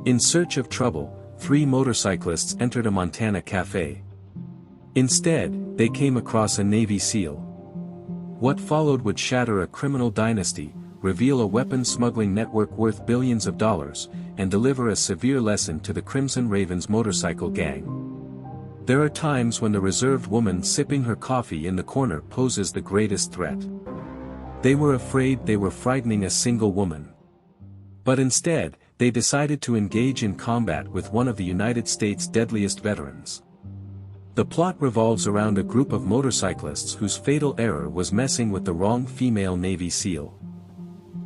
In search of trouble, 3 motorcyclists entered a Montana cafe. Instead, they came across a Navy SEAL. What followed would shatter a criminal dynasty, reveal a weapons smuggling network worth billions of dollars, and deliver a severe lesson to the Crimson Ravens motorcycle gang. There are times when the reserved woman sipping her coffee in the corner poses the greatest threat. They were afraid they were frightening a single woman. But instead, they decided to engage in combat with one of the United States' deadliest veterans. The plot revolves around a group of motorcyclists whose fatal error was messing with the wrong female Navy SEAL.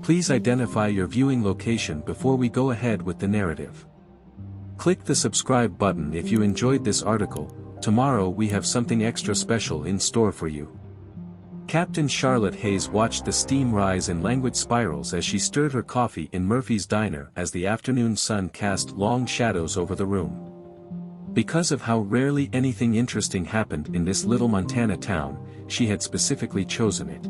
Please identify your viewing location before we go ahead with the narrative. Click the subscribe button if you enjoyed this article. Tomorrow we have something extra special in store for you. Captain Charlotte Hayes watched the steam rise in languid spirals as she stirred her coffee in Murphy's diner as the afternoon sun cast long shadows over the room. Because of how rarely anything interesting happened in this little Montana town, she had specifically chosen it.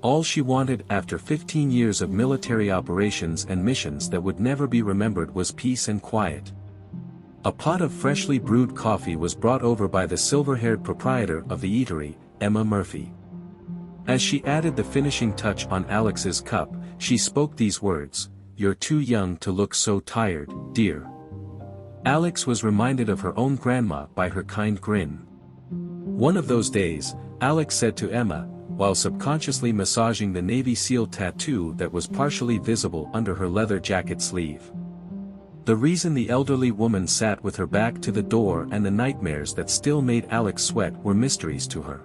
All she wanted after 15 years of military operations and missions that would never be remembered was peace and quiet. A pot of freshly brewed coffee was brought over by the silver-haired proprietor of the eatery, Emma Murphy. As she added the finishing touch on Alex's cup, she spoke these words, "You're too young to look so tired, dear." Alex was reminded of her own grandma by her kind grin. One of those days, Alex said to Emma, while subconsciously massaging the Navy SEAL tattoo that was partially visible under her leather jacket sleeve. The reason the elderly woman sat with her back to the door and the nightmares that still made Alex sweat were mysteries to her.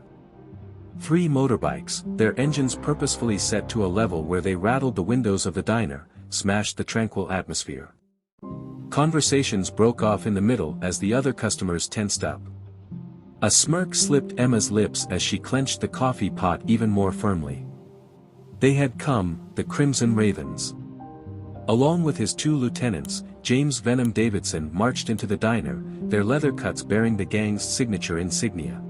3 motorbikes, their engines purposefully set to a level where they rattled the windows of the diner, smashed the tranquil atmosphere. Conversations broke off in the middle as the other customers tensed up. A smirk slipped Emma's lips as she clenched the coffee pot even more firmly. They had come, the Crimson Ravens. Along with his 2 lieutenants, James Venom Davidson marched into the diner, their leather cuts bearing the gang's signature insignia.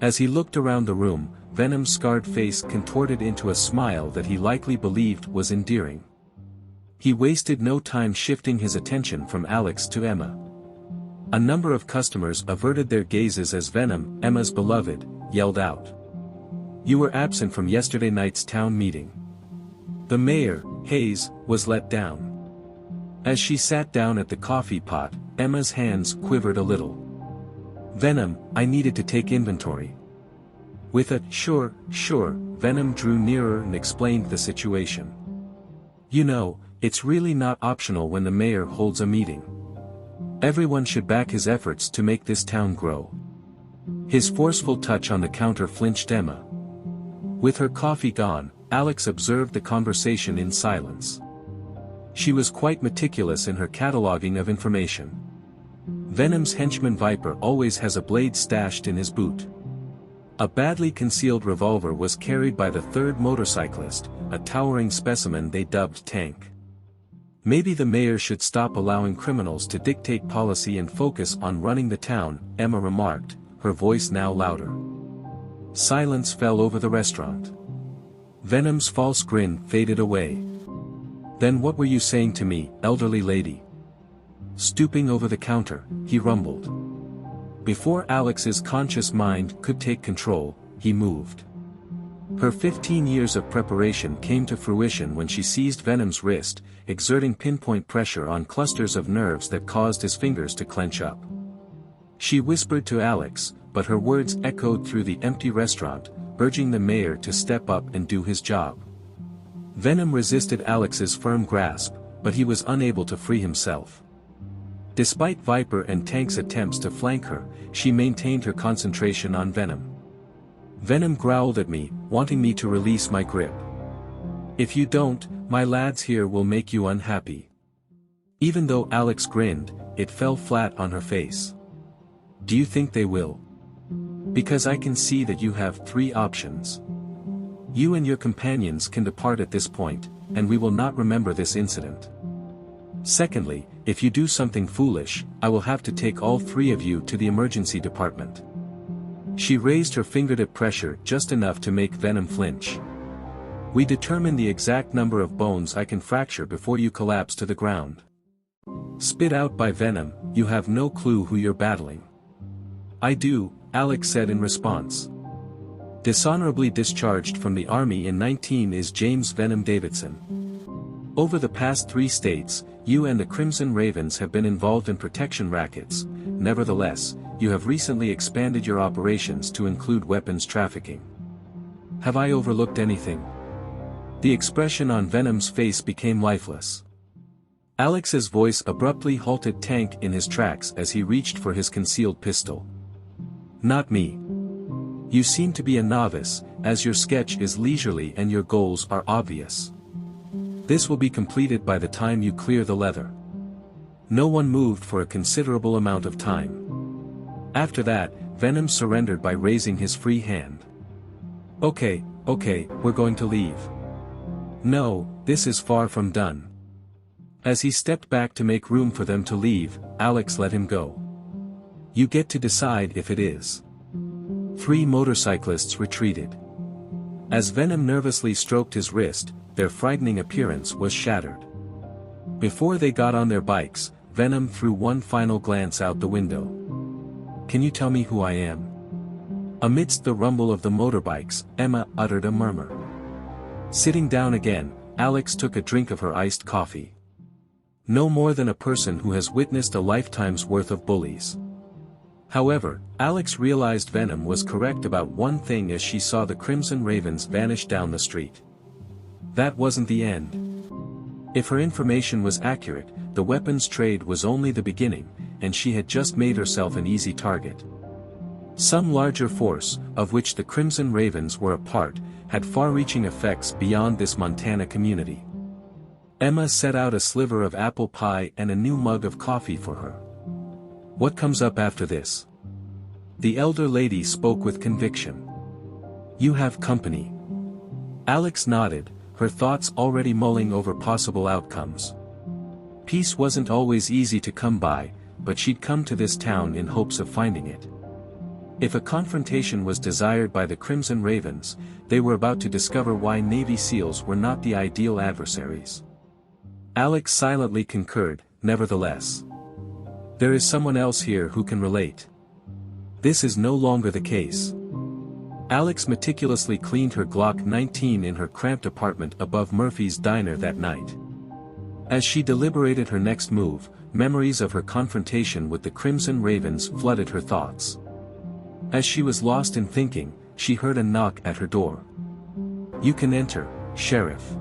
As he looked around the room, Venom's scarred face contorted into a smile that he likely believed was endearing. He wasted no time shifting his attention from Alex to Emma. A number of customers averted their gazes as Venom, Emma's beloved, yelled out, "You were absent from yesterday night's town meeting." The mayor, Hayes, was let down. As she sat down at the coffee pot, Emma's hands quivered a little. "Venom, I needed to take inventory." With a sure, Venom drew nearer and explained the situation. "You know, it's really not optional when the mayor holds a meeting. Everyone should back his efforts to make this town grow." His forceful touch on the counter flinched Emma. With her coffee gone, Alex observed the conversation in silence. She was quite meticulous in her cataloging of information. Venom's henchman Viper always has a blade stashed in his boot. A badly concealed revolver was carried by the 3rd motorcyclist, a towering specimen they dubbed Tank. "Maybe the mayor should stop allowing criminals to dictate policy and focus on running the town," Emma remarked, her voice now louder. Silence fell over the restaurant. Venom's false grin faded away. "Then what were you saying to me, elderly lady?" Stooping over the counter, he rumbled. Before Alex's conscious mind could take control, he moved. Her 15 years of preparation came to fruition when she seized Venom's wrist, exerting pinpoint pressure on clusters of nerves that caused his fingers to clench up. She whispered to Alex, but her words echoed through the empty restaurant, urging the mayor to step up and do his job. Venom resisted Alex's firm grasp, but he was unable to free himself. Despite Viper and Tank's attempts to flank her, she maintained her concentration on Venom. Venom growled at me, wanting me to release my grip. "If you don't, my lads here will make you unhappy." Even though Alex grinned, it fell flat on her face. "Do you think they will? Because I can see that you have 3 options. You and your companions can depart at this point, and we will not remember this incident. Secondly, if you do something foolish, I will have to take all 3 of you to the emergency department." She raised her fingertip pressure just enough to make Venom flinch. "We determine the exact number of bones I can fracture before you collapse to the ground." Spit out by Venom, you have no clue who you're battling. I do, Alex said in response. Dishonorably discharged from the army in 19 is James Venom Davidson. Over the past 3 states, you and the Crimson Ravens have been involved in protection rackets. Nevertheless, you have recently expanded your operations to include weapons trafficking. Have I overlooked anything? The expression on Venom's face became lifeless. Alex's voice abruptly halted Tank in his tracks as he reached for his concealed pistol. Not me. You seem to be a novice, as your sketch is leisurely and your goals are obvious. This will be completed by the time you clear the leather. No one moved for a considerable amount of time. After that, Venom surrendered by raising his free hand. Okay, we're going to leave. No, this is far from done. As he stepped back to make room for them to leave, Alex let him go. You get to decide if it is. 3 motorcyclists retreated. As Venom nervously stroked his wrist, their frightening appearance was shattered. Before they got on their bikes, Venom threw one final glance out the window. Can you tell me who I am? Amidst the rumble of the motorbikes, Emma uttered a murmur. Sitting down again, Alex took a drink of her iced coffee. No more than a person who has witnessed a lifetime's worth of bullies. However, Alex realized Venom was correct about one thing as she saw the Crimson Ravens vanish down the street. That wasn't the end. If her information was accurate, the weapons trade was only the beginning, and she had just made herself an easy target. Some larger force, of which the Crimson Ravens were a part, had far-reaching effects beyond this Montana community. Emma set out a sliver of apple pie and a new mug of coffee for her. What comes up after this? The elder lady spoke with conviction. You have company. Alex nodded, her thoughts already mulling over possible outcomes. Peace wasn't always easy to come by, but she'd come to this town in hopes of finding it. If a confrontation was desired by the Crimson Ravens, they were about to discover why Navy SEALs were not the ideal adversaries. Alex silently concurred, nevertheless. There is someone else here who can relate. This is no longer the case. Alex meticulously cleaned her Glock 19 in her cramped apartment above Murphy's diner that night. As she deliberated her next move, memories of her confrontation with the Crimson Ravens flooded her thoughts. As she was lost in thinking, she heard a knock at her door. You can enter, Sheriff.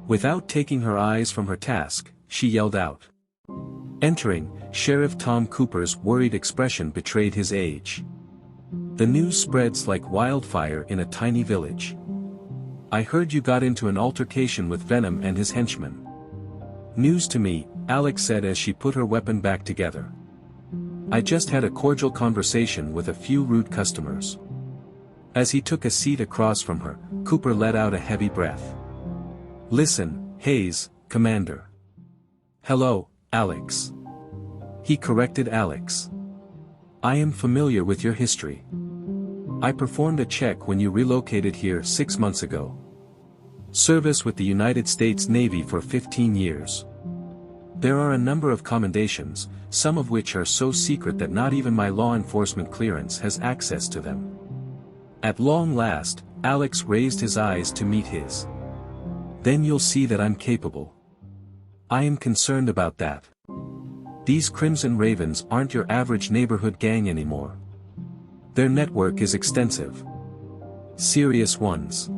Without taking her eyes from her task, she yelled out. Entering, Sheriff Tom Cooper's worried expression betrayed his age. The news spreads like wildfire in a tiny village. I heard you got into an altercation with Venom and his henchmen. News to me, Alex said as she put her weapon back together. I just had a cordial conversation with a few rude customers. As he took a seat across from her, Cooper let out a heavy breath. Listen, Hayes, Commander. Hello, Alex. He corrected Alex. I am familiar with your history. I performed a check when you relocated here 6 months ago. Service with the United States Navy for 15 years. There are a number of commendations, some of which are so secret that not even my law enforcement clearance has access to them. At long last, Alex raised his eyes to meet his. Then you'll see that I'm capable. I am concerned about that. These Crimson Ravens aren't your average neighborhood gang anymore. Their network is extensive. Serious ones.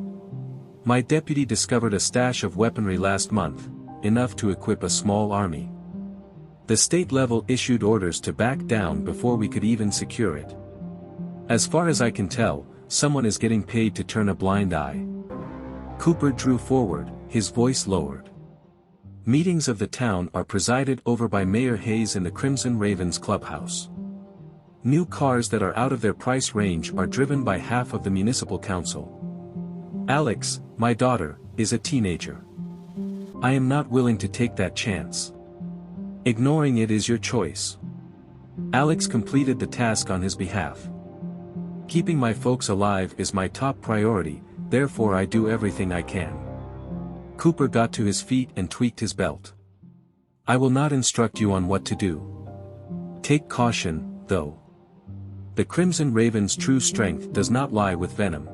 My deputy discovered a stash of weaponry last month, enough to equip a small army. The state level issued orders to back down before we could even secure it. As far as I can tell, someone is getting paid to turn a blind eye. Cooper drew forward, his voice lowered. Meetings of the town are presided over by Mayor Hayes in the Crimson Ravens clubhouse. New cars that are out of their price range are driven by half of the municipal council. Alex, my daughter, is a teenager. I am not willing to take that chance. Ignoring it is your choice. Alex completed the task on his behalf. Keeping my folks alive is my top priority, therefore I do everything I can. Cooper got to his feet and tweaked his belt. I will not instruct you on what to do. Take caution, though. The Crimson Raven's true strength does not lie with venom.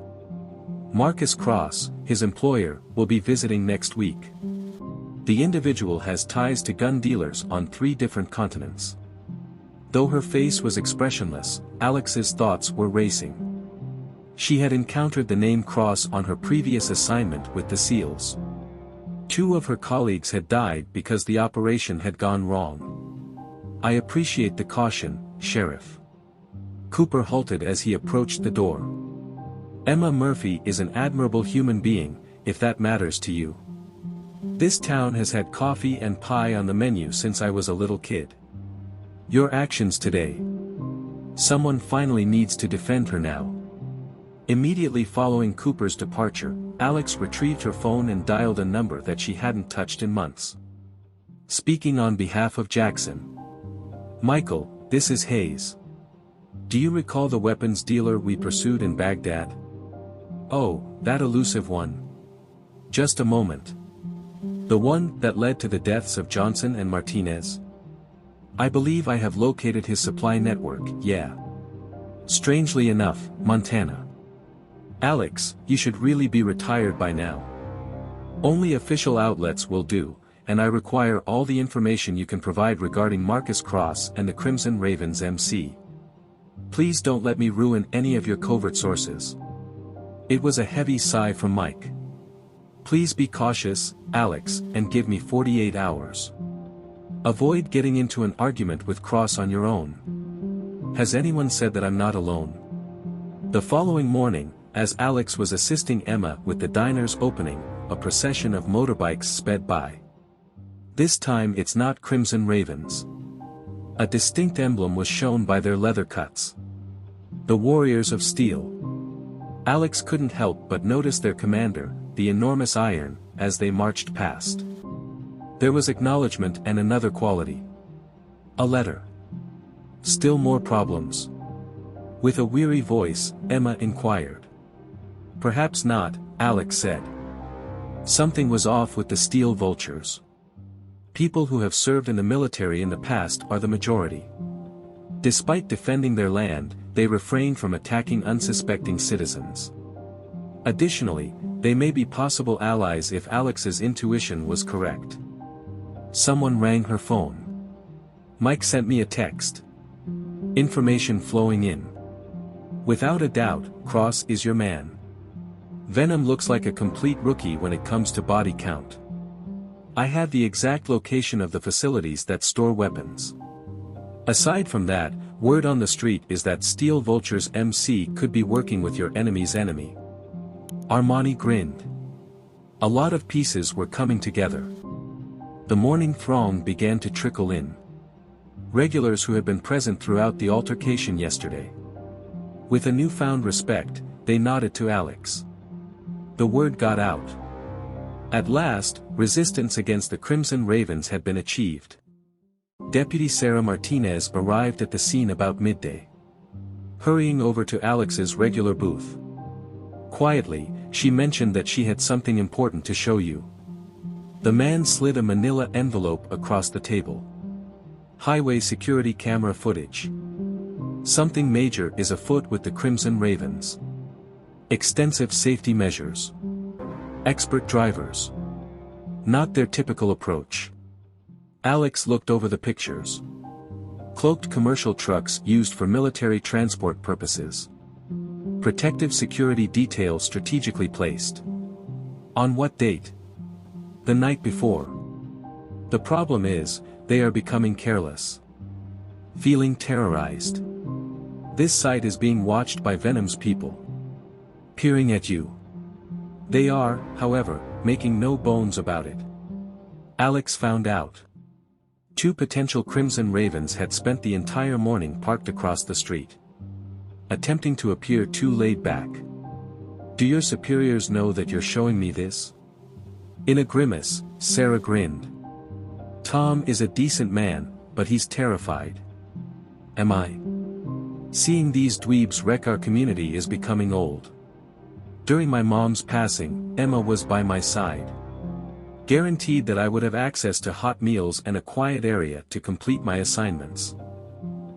Marcus Cross, his employer, will be visiting next week. The individual has ties to gun dealers on 3 different continents. Though her face was expressionless, Alex's thoughts were racing. She had encountered the name Cross on her previous assignment with the SEALs. 2 of her colleagues had died because the operation had gone wrong. I appreciate the caution, Sheriff. Cooper halted as he approached the door. Emma Murphy is an admirable human being, if that matters to you. This town has had coffee and pie on the menu since I was a little kid. Your actions today. Someone finally needs to defend her now. Immediately following Cooper's departure, Alex retrieved her phone and dialed a number that she hadn't touched in months. Speaking on behalf of Jackson. Michael, this is Hayes. Do you recall the weapons dealer we pursued in Baghdad? Oh, that elusive one. Just a moment. The one that led to the deaths of Johnson and Martinez? I believe I have located his supply network, yeah. Strangely enough, Montana. Alex, you should really be retired by now. Only official outlets will do, and I require all the information you can provide regarding Marcus Cross and the Crimson Ravens MC. Please don't let me ruin any of your covert sources. It was a heavy sigh from Mike. Please be cautious, Alex, and give me 48 hours. Avoid getting into an argument with Cross on your own. Has anyone said that I'm not alone? The following morning, as Alex was assisting Emma with the diner's opening, a procession of motorbikes sped by. This time it's not Crimson Ravens. A distinct emblem was shown by their leather cuts. The Warriors of Steel. Alex couldn't help but notice their commander, the enormous Iron, as they marched past. There was acknowledgement and another quality. A letter. Still more problems. With a weary voice, Emma inquired. Perhaps not, Alex said. Something was off with the Steel Vultures. People who have served in the military in the past are the majority. Despite defending their land, they refrain from attacking unsuspecting citizens. Additionally, they may be possible allies if Alex's intuition was correct. Someone rang her phone. Mike sent me a text. Information flowing in. Without a doubt, Cross is your man. Venom looks like a complete rookie when it comes to body count. I have the exact location of the facilities that store weapons. Aside from that, word on the street is that Steel Vulture's MC could be working with your enemy's enemy. Armani grinned. A lot of pieces were coming together. The morning throng began to trickle in. Regulars who had been present throughout the altercation yesterday. With a newfound respect, they nodded to Alex. The word got out. At last, resistance against the Crimson Ravens had been achieved. Deputy Sarah Martinez arrived at the scene about midday. Hurrying over to Alex's regular booth. Quietly, she mentioned that she had something important to show you. The man slid a manila envelope across the table. Highway security camera footage. Something major is afoot with the Crimson Ravens. Extensive safety measures. Expert drivers. Not their typical approach. Alex looked over the pictures. Cloaked commercial trucks used for military transport purposes. Protective security details strategically placed. On what date? The night before. The problem is, they are becoming careless. Feeling terrorized. This site is being watched by Venom's people. Peering at you. They are, however, making no bones about it. Alex found out. 2 potential Crimson Ravens had spent the entire morning parked across the street. Attempting to appear too laid back. Do your superiors know that you're showing me this? In a grimace, Sarah grinned. Tom is a decent man, but he's terrified. Am I? Seeing these dweebs wreck our community is becoming old. During my mom's passing, Emma was by my side. Guaranteed that I would have access to hot meals and a quiet area to complete my assignments.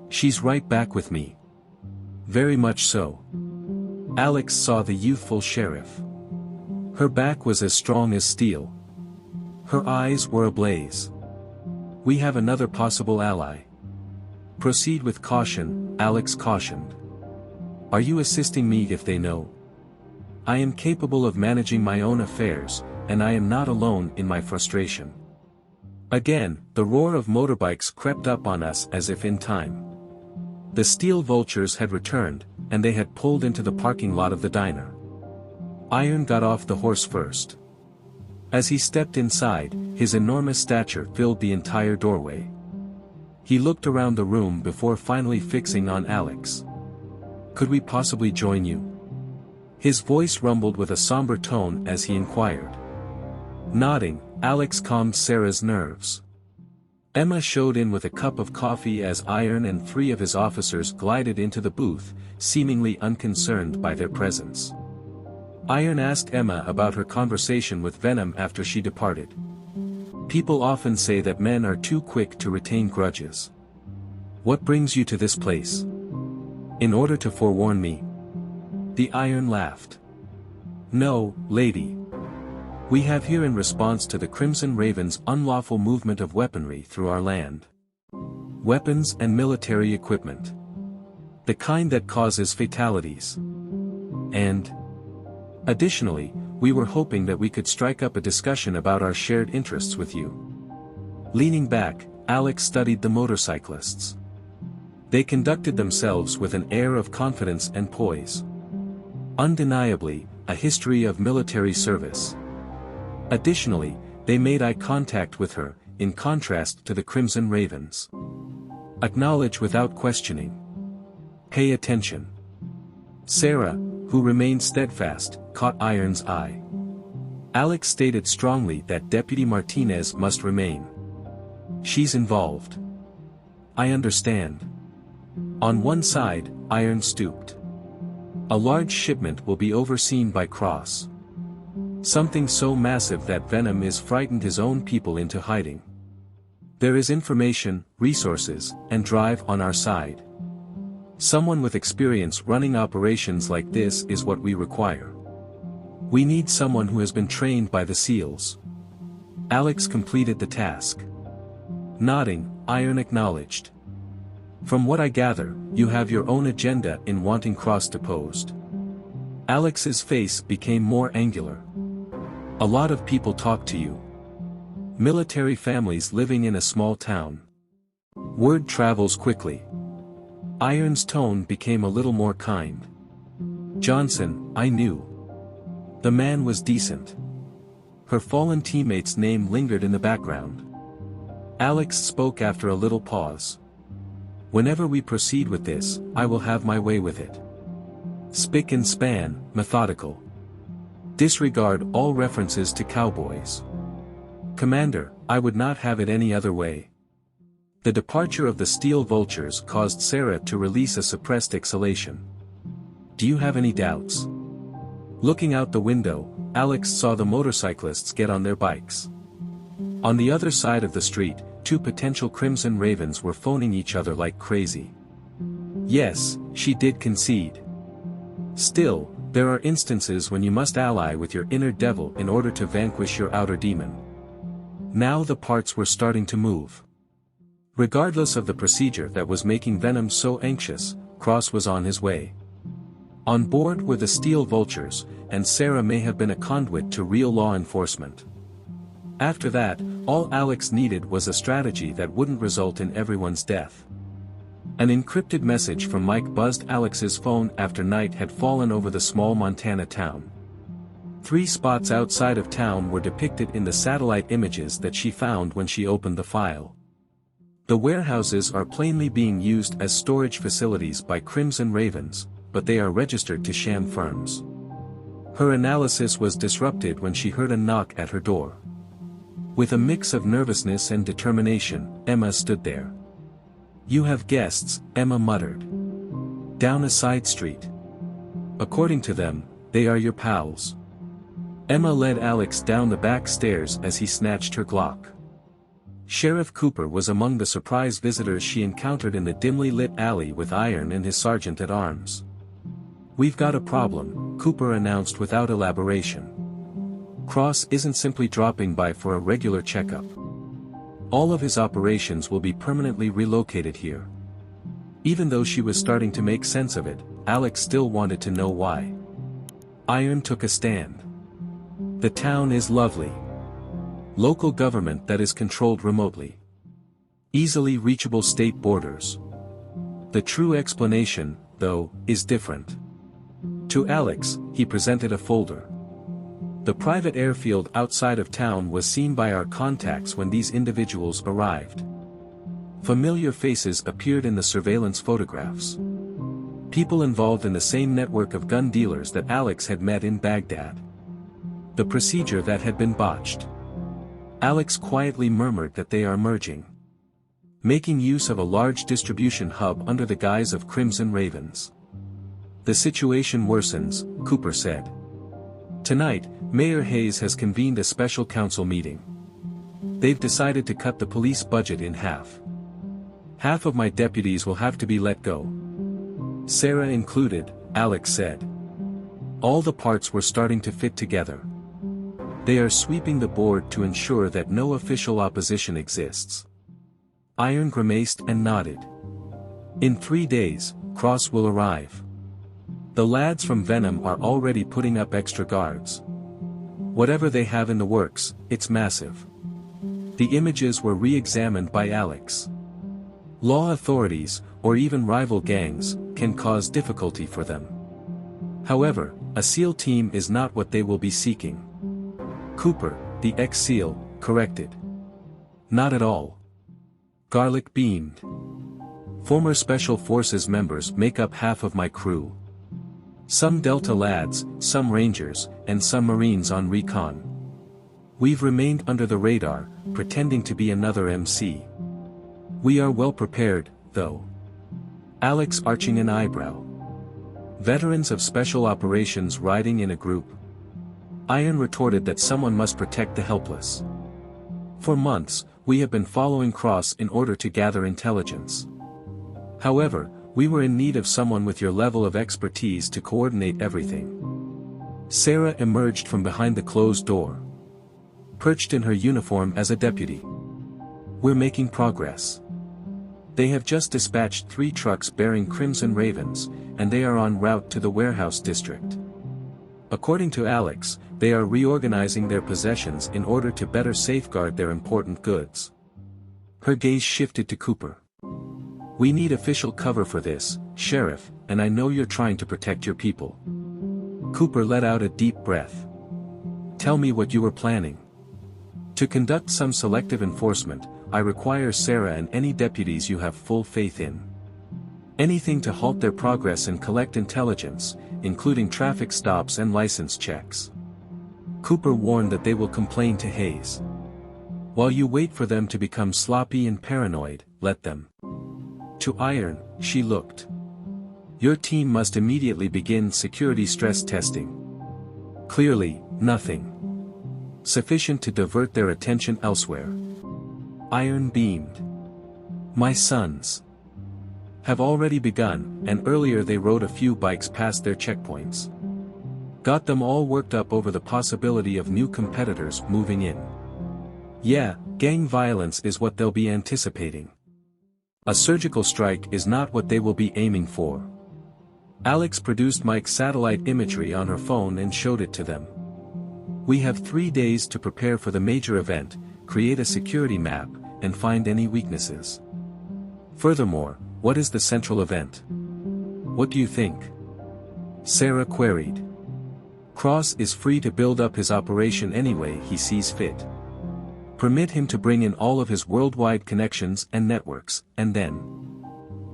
She's right back with me. Very much so. Alex saw the youthful sheriff. Her back was as strong as steel. Her eyes were ablaze. We have another possible ally. Proceed with caution, Alex cautioned. Are you assisting me if they know? I am capable of managing my own affairs, and I am not alone in my frustration. Again, the roar of motorbikes crept up on us as if in time. The steel vultures had returned, and they had pulled into the parking lot of the diner. Iron got off the horse first. As he stepped inside, his enormous stature filled the entire doorway. He looked around the room before finally fixing on Alex. Could we possibly join you? His voice rumbled with a somber tone as he inquired. Nodding, Alex calmed Sarah's nerves. Emma showed in with a cup of coffee as Iron and 3 of his officers glided into the booth, seemingly unconcerned by their presence. Iron asked Emma about her conversation with Venom after she departed. People often say that men are too quick to retain grudges. What brings you to this place? In order to forewarn me? The Iron laughed. No, lady. We have here in response to the Crimson Raven's unlawful movement of weaponry through our land. Weapons and military equipment. The kind that causes fatalities. And additionally, we were hoping that we could strike up a discussion about our shared interests with you. Leaning back, Alex studied the motorcyclists. They conducted themselves with an air of confidence and poise. Undeniably, a history of military service. Additionally, they made eye contact with her, in contrast to the Crimson Ravens. Acknowledge without questioning. Pay attention. Sarah, who remained steadfast, caught Iron's eye. Alex stated strongly that Deputy Martinez must remain. She's involved. I understand. On one side, Iron stooped. A large shipment will be overseen by Cross. Something so massive that Venom is frightened his own people into hiding. There is information, resources, and drive on our side. Someone with experience running operations like this is what we require. We need someone who has been trained by the SEALs. Alex completed the task. Nodding, Iron acknowledged. From what I gather, you have your own agenda in wanting Cross deposed. Alex's face became more angular. A lot of people talk to you. Military families living in a small town. Word travels quickly. Iron's tone became a little more kind. Johnson, I knew. The man was decent. Her fallen teammate's name lingered in the background. Alex spoke after a little pause. Whenever we proceed with this, I will have my way with it. Spick and span, methodical. Disregard all references to cowboys. Commander, I would not have it any other way. The departure of the steel vultures caused Sarah to release a suppressed exhalation. Do you have any doubts? Looking out the window, Alex saw the motorcyclists get on their bikes. On the other side of the street, 2 potential Crimson Ravens were phoning each other like crazy. Yes, she did concede. Still, there are instances when you must ally with your inner devil in order to vanquish your outer demon. Now the parts were starting to move. Regardless of the procedure that was making Venom so anxious, Cross was on his way. On board were the steel vultures, and Sarah may have been a conduit to real law enforcement. After that, all Alex needed was a strategy that wouldn't result in everyone's death. An encrypted message from Mike buzzed Alex's phone after night had fallen over the small Montana town. 3 spots outside of town were depicted in the satellite images that she found when she opened the file. The warehouses are plainly being used as storage facilities by Crimson Ravens, but they are registered to sham firms. Her analysis was disrupted when she heard a knock at her door. With a mix of nervousness and determination, Emma stood there. You have guests, Emma muttered. Down a side street. According to them, they are your pals. Emma led Alex down the back stairs as he snatched her Glock. Sheriff Cooper was among the surprise visitors she encountered in the dimly lit alley with Iron and his sergeant-at-arms. "We've got a problem," Cooper announced without elaboration. "Cross isn't simply dropping by for a regular checkup. All of his operations will be permanently relocated here." Even though she was starting to make sense of it, Alex still wanted to know why. Iron took a stand. "The town is lovely. Local government that is controlled remotely. Easily reachable state borders. The true explanation, though, is different." To Alex, he presented a folder. "The private airfield outside of town was seen by our contacts when these individuals arrived. Familiar faces appeared in the surveillance photographs. People involved in the same network of gun dealers that Alex had met in Baghdad. The procedure that had been botched." Alex quietly murmured that they are merging. Making use of a large distribution hub under the guise of Crimson Ravens. "The situation worsens," Cooper said. "Tonight, Mayor Hayes has convened a special council meeting. They've decided to cut the police budget in half. Half of my deputies will have to be let go. Sarah included," Alex said. All the parts were starting to fit together. "They are sweeping the board to ensure that no official opposition exists." Iron grimaced and nodded. "In 3 days, Cross will arrive. The lads from Venom are already putting up extra guards. Whatever they have in the works, it's massive." The images were re-examined by Alex. Law authorities, or even rival gangs, can cause difficulty for them. However, a SEAL team is not what they will be seeking. Cooper, the ex-SEAL, corrected. "Not at all." Garlic beamed. "Former Special Forces members make up half of my crew. Some Delta lads, some Rangers, and some Marines on recon. We've remained under the radar, pretending to be another MC. We are well prepared, though." Alex arching an eyebrow. "Veterans of special operations riding in a group?" Iron retorted that someone must protect the helpless. "For months, we have been following Cross in order to gather intelligence. However, we were in need of someone with your level of expertise to coordinate everything." Sarah emerged from behind the closed door. Perched in her uniform as a deputy. "We're making progress. They have just dispatched 3 trucks bearing Crimson Ravens, and they are en route to the warehouse district. According to Alex, they are reorganizing their possessions in order to better safeguard their important goods." Her gaze shifted to Cooper. "We need official cover for this, Sheriff, and I know you're trying to protect your people." Cooper let out a deep breath. "Tell me what you were planning." "To conduct some selective enforcement, I require Sarah and any deputies you have full faith in. Anything to halt their progress and collect intelligence, including traffic stops and license checks." Cooper warned that they will complain to Hayes. "While you wait for them to become sloppy and paranoid, let them." To Iron, she looked. "Your team must immediately begin security stress testing." Clearly, nothing sufficient to divert their attention elsewhere. Iron beamed. "My sons have already begun, and earlier they rode a few bikes past their checkpoints. Got them all worked up over the possibility of new competitors moving in. Yeah, gang violence is what they'll be anticipating. A surgical strike is not what they will be aiming for." Alex produced Mike's satellite imagery on her phone and showed it to them. "We have 3 days to prepare for the major event, create a security map, and find any weaknesses. Furthermore, what is the central event? What do you think?" Sarah queried. "Cross is free to build up his operation any way he sees fit. Permit him to bring in all of his worldwide connections and networks, and then..."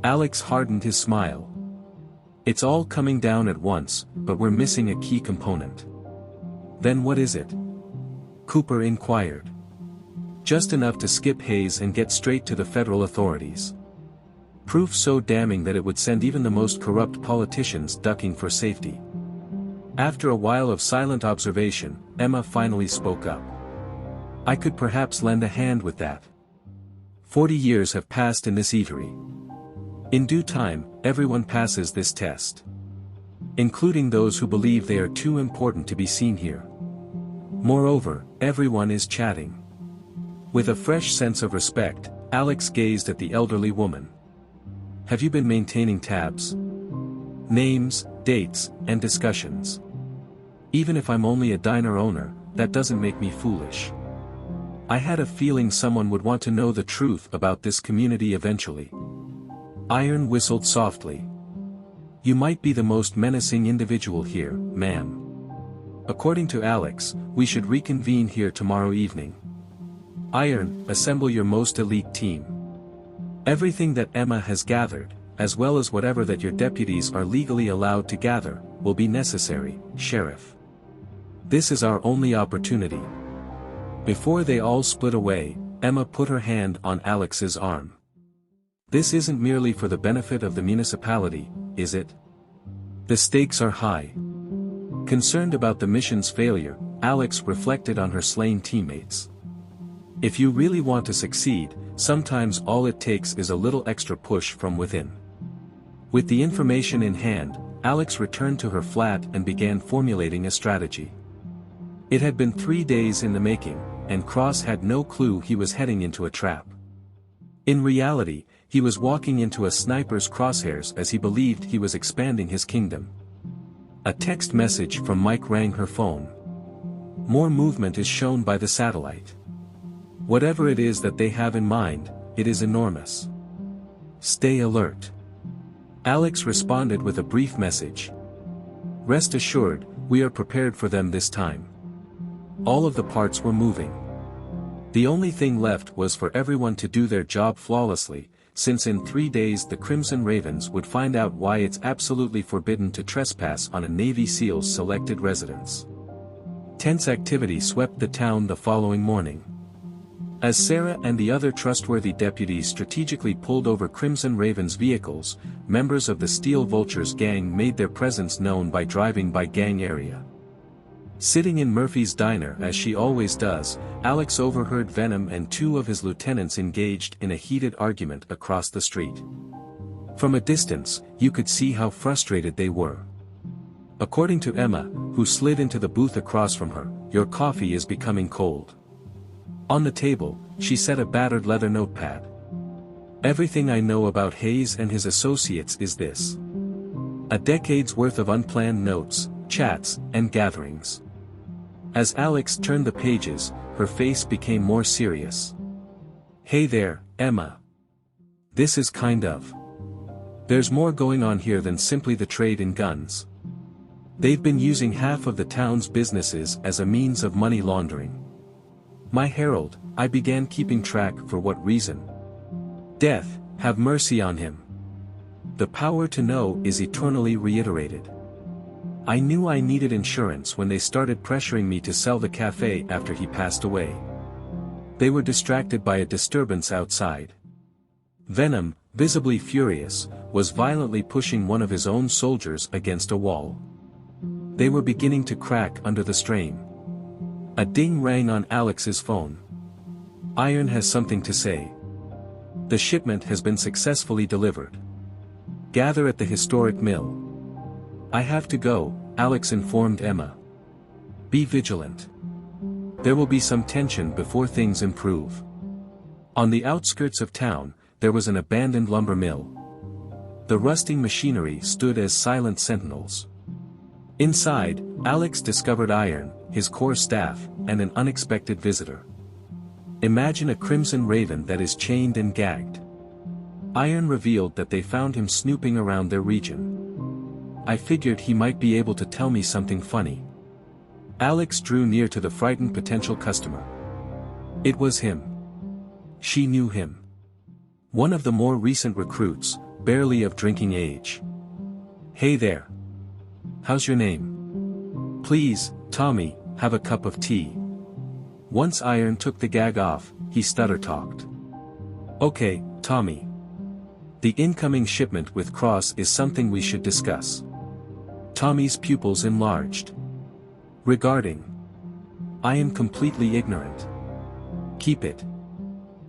Alex hardened his smile. "It's all coming down at once, but we're missing a key component." "Then what is it?" Cooper inquired. "Just enough to skip Hayes and get straight to the federal authorities. Proof so damning that it would send even the most corrupt politicians ducking for safety." After a while of silent observation, Emma finally spoke up. I could perhaps lend a hand with that. 40 years have passed in this eatery. In due time, everyone passes this test. Including those who believe they are too important to be seen here. Moreover, everyone is chatting. With a fresh sense of respect, Alex gazed at the elderly woman. Have you been maintaining tabs? Names, dates, and discussions. Even if I'm only a diner owner, that doesn't make me foolish. I had a feeling someone would want to know the truth about this community eventually. Iron whistled softly. You might be the most menacing individual here, ma'am. According to Alex, we should reconvene here tomorrow evening. Iron, assemble your most elite team. Everything that Emma has gathered, as well as whatever that your deputies are legally allowed to gather, will be necessary, Sheriff. This is our only opportunity. Before they all split away, Emma put her hand on Alex's arm. This isn't merely for the benefit of the municipality, is it? The stakes are high. Concerned about the mission's failure, Alex reflected on her slain teammates. If you really want to succeed, sometimes all it takes is a little extra push from within. With the information in hand, Alex returned to her flat and began formulating a strategy. It had been 3 days in the making, and Cross had no clue he was heading into a trap. In reality, he was walking into a sniper's crosshairs as he believed he was expanding his kingdom. A text message from Mike rang her phone. More movement is shown by the satellite. Whatever it is that they have in mind, it is enormous. Stay alert. Alex responded with a brief message. Rest assured, we are prepared for them this time. All of the parts were moving. The only thing left was for everyone to do their job flawlessly, since in 3 days the Crimson Ravens would find out why it's absolutely forbidden to trespass on a Navy SEAL's selected residence. Tense activity swept the town the following morning. As Sarah and the other trustworthy deputies strategically pulled over Crimson Raven's vehicles, members of the Steel Vultures gang made their presence known by driving by gang area. Sitting in Murphy's diner as she always does, Alex overheard Venom and 2 of his lieutenants engaged in a heated argument across the street. From a distance, you could see how frustrated they were. According to Emma, who slid into the booth across from her, your coffee is becoming cold. On the table, she set a battered leather notepad. Everything I know about Hayes and his associates is this. A decade's worth of unplanned notes, chats, and gatherings. As Alex turned the pages, her face became more serious. Hey there, Emma. This is kind of. There's more going on here than simply the trade in guns. They've been using half of the town's businesses as a means of money laundering. My herald, I began keeping track for what reason. Death, have mercy on him. The power to know is eternally reiterated. I knew I needed insurance when they started pressuring me to sell the cafe after he passed away. They were distracted by a disturbance outside. Venom, visibly furious, was violently pushing one of his own soldiers against a wall. They were beginning to crack under the strain. A ding rang on Alex's phone. Iron has something to say. The shipment has been successfully delivered. Gather at the historic mill. I have to go, Alex informed Emma. Be vigilant. There will be some tension before things improve. On the outskirts of town, there was an abandoned lumber mill. The rusting machinery stood as silent sentinels. Inside, Alex discovered Iron, his core staff, and an unexpected visitor. Imagine a Crimson Raven that is chained and gagged. Iron revealed that they found him snooping around their region. I figured he might be able to tell me something funny. Alex drew near to the frightened potential customer. It was him. She knew him. One of the more recent recruits, barely of drinking age. Hey there. How's your name? Please, Tommy, have a cup of tea. Once Iron took the gag off, he stutter-talked. Okay, Tommy. The incoming shipment with Cross is something we should discuss. Tommy's pupils enlarged. Regarding. I am completely ignorant. Keep it.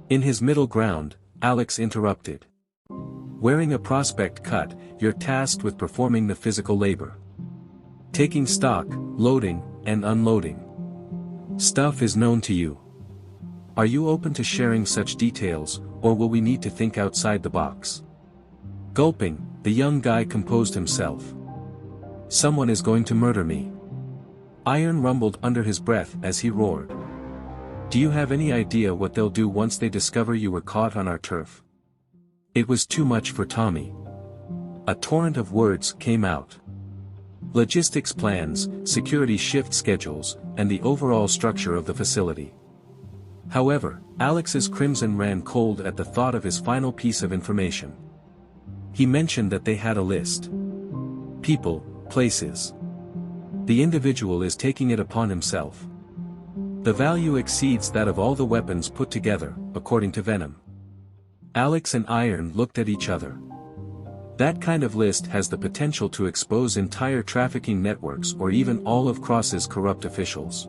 In his middle ground, Alex interrupted. Wearing a prospect cut, you're tasked with performing the physical labor. Taking stock, loading, and unloading. Stuff is known to you. Are you open to sharing such details, or will we need to think outside the box? Gulping, the young guy composed himself. Someone is going to murder me. Iron rumbled under his breath as he roared. Do you have any idea what they'll do once they discover you were caught on our turf? It was too much for Tommy. A torrent of words came out. Logistics plans, security shift schedules, and the overall structure of the facility. However, Alex's crimson ran cold at the thought of his final piece of information. He mentioned that they had a list. People, places. The individual is taking it upon himself. The value exceeds that of all the weapons put together, according to Venom. Alex and Iron looked at each other. That kind of list has the potential to expose entire trafficking networks or even all of Cross's corrupt officials.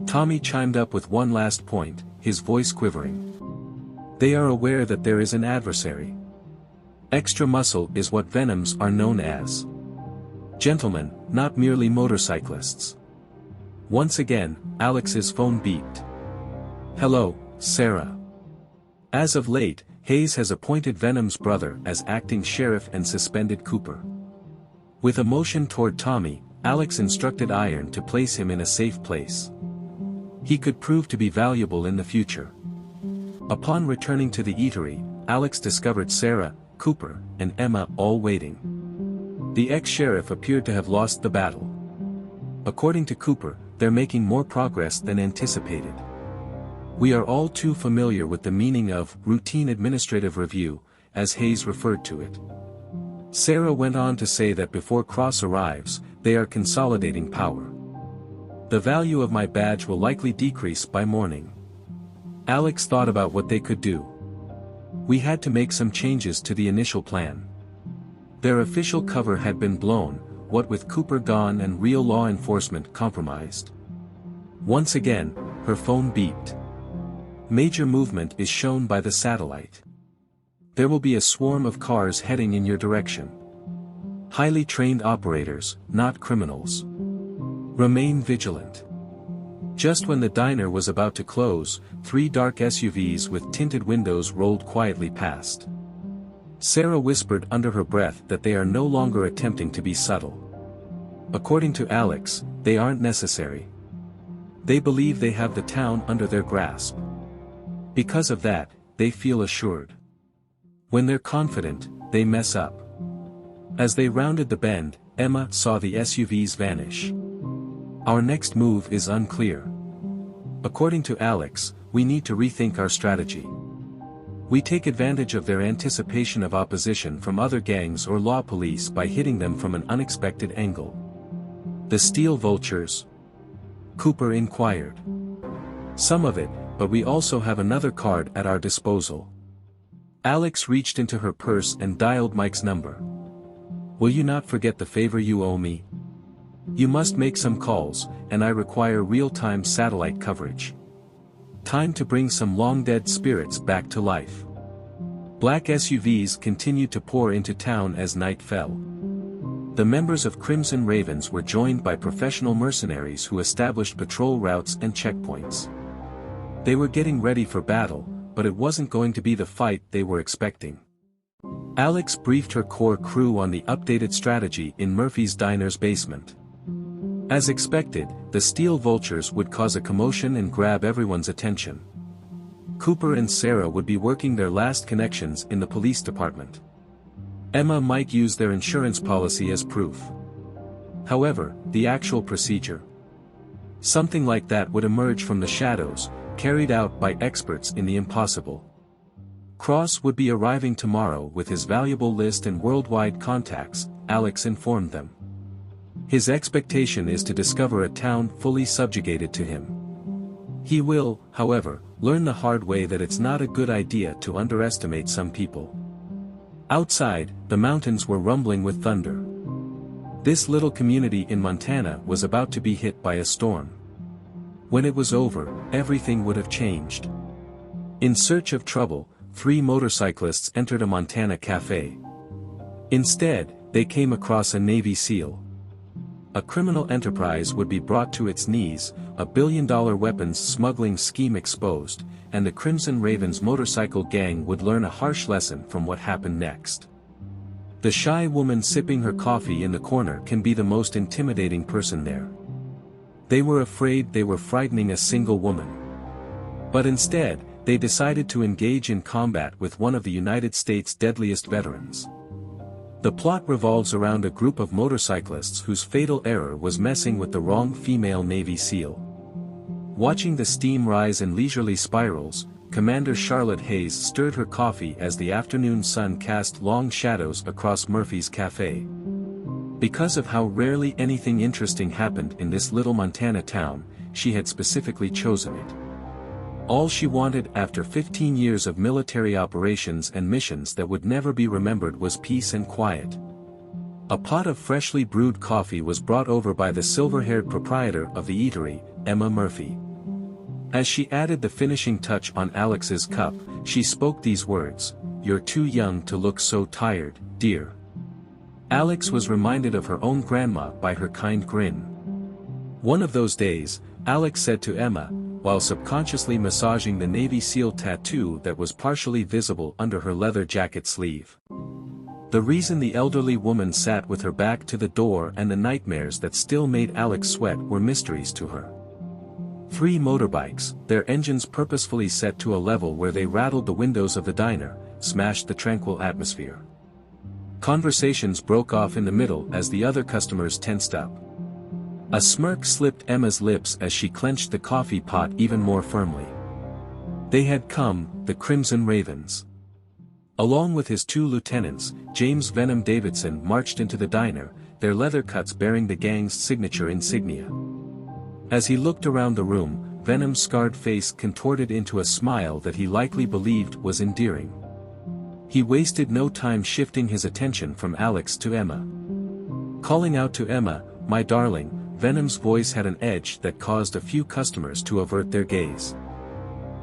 Tommy chimed up with one last point, his voice quivering. They are aware that there is an adversary. Extra muscle is what Venoms are known as. Gentlemen, not merely motorcyclists. Once again, Alex's phone beeped. Hello, Sarah. As of late, Hayes has appointed Venom's brother as acting sheriff and suspended Cooper. With a motion toward Tommy, Alex instructed Iron to place him in a safe place. He could prove to be valuable in the future. Upon returning to the eatery, Alex discovered Sarah, Cooper, and Emma all waiting. The ex-sheriff appeared to have lost the battle. According to Cooper, they're making more progress than anticipated. We are all too familiar with the meaning of routine administrative review, as Hayes referred to it. Sarah went on to say that before Cross arrives, they are consolidating power. The value of my badge will likely decrease by morning. Alex thought about what they could do. We had to make some changes to the initial plan. Their official cover had been blown, what with Cooper gone and real law enforcement compromised. Once again, her phone beeped. Major movement is shown by the satellite. There will be a swarm of cars heading in your direction. Highly trained operators, not criminals. Remain vigilant. Just when the diner was about to close, 3 dark SUVs with tinted windows rolled quietly past. Sarah whispered under her breath that they are no longer attempting to be subtle. According to Alex, they aren't necessary. They believe they have the town under their grasp. Because of that, they feel assured. When they're confident, they mess up. As they rounded the bend, Emma saw the SUVs vanish. Our next move is unclear. According to Alex, we need to rethink our strategy. We take advantage of their anticipation of opposition from other gangs or law police by hitting them from an unexpected angle. The steel vultures? Cooper inquired. Some of it, but we also have another card at our disposal. Alex reached into her purse and dialed Mike's number. Will you not forget the favor you owe me? You must make some calls, and I require real-time satellite coverage. Time to bring some long-dead spirits back to life. Black SUVs continued to pour into town as night fell. The members of Crimson Ravens were joined by professional mercenaries who established patrol routes and checkpoints. They were getting ready for battle, but it wasn't going to be the fight they were expecting. Alex briefed her core crew on the updated strategy in Murphy's Diner's basement. As expected, the steel vultures would cause a commotion and grab everyone's attention. Cooper and Sarah would be working their last connections in the police department. Emma might use their insurance policy as proof. However, the actual procedure. Something like that would emerge from the shadows, carried out by experts in the impossible. Cross would be arriving tomorrow with his valuable list and worldwide contacts, Alex informed them. His expectation is to discover a town fully subjugated to him. He will, however, learn the hard way that it's not a good idea to underestimate some people. Outside, the mountains were rumbling with thunder. This little community in Montana was about to be hit by a storm. When it was over, everything would have changed. In search of trouble, 3 motorcyclists entered a Montana cafe. Instead, they came across a Navy SEAL. A criminal enterprise would be brought to its knees, a billion-dollar weapons smuggling scheme exposed, and the Crimson Ravens motorcycle gang would learn a harsh lesson from what happened next. The shy woman sipping her coffee in the corner can be the most intimidating person there. They were afraid they were frightening a single woman. But instead, they decided to engage in combat with one of the United States' deadliest veterans. The plot revolves around a group of motorcyclists whose fatal error was messing with the wrong female Navy SEAL. Watching the steam rise in leisurely spirals, Commander Charlotte Hayes stirred her coffee as the afternoon sun cast long shadows across Murphy's Cafe. Because of how rarely anything interesting happened in this little Montana town, she had specifically chosen it. All she wanted after 15 years of military operations and missions that would never be remembered was peace and quiet. A pot of freshly brewed coffee was brought over by the silver-haired proprietor of the eatery, Emma Murphy. As she added the finishing touch on Alex's cup, she spoke these words, "You're too young to look so tired, dear." Alex was reminded of her own grandma by her kind grin. One of those days, Alex said to Emma, while subconsciously massaging the Navy SEAL tattoo that was partially visible under her leather jacket sleeve. The reason the elderly woman sat with her back to the door and the nightmares that still made Alex sweat were mysteries to her. 3 motorbikes, their engines purposefully set to a level where they rattled the windows of the diner, smashed the tranquil atmosphere. Conversations broke off in the middle as the other customers tensed up. A smirk slipped Emma's lips as she clenched the coffee pot even more firmly. They had come, the Crimson Ravens. Along with his 2 lieutenants, James Venom Davidson marched into the diner, their leather cuts bearing the gang's signature insignia. As he looked around the room, Venom's scarred face contorted into a smile that he likely believed was endearing. He wasted no time shifting his attention from Alex to Emma. Calling out to Emma, "My darling," Venom's voice had an edge that caused a few customers to avert their gaze.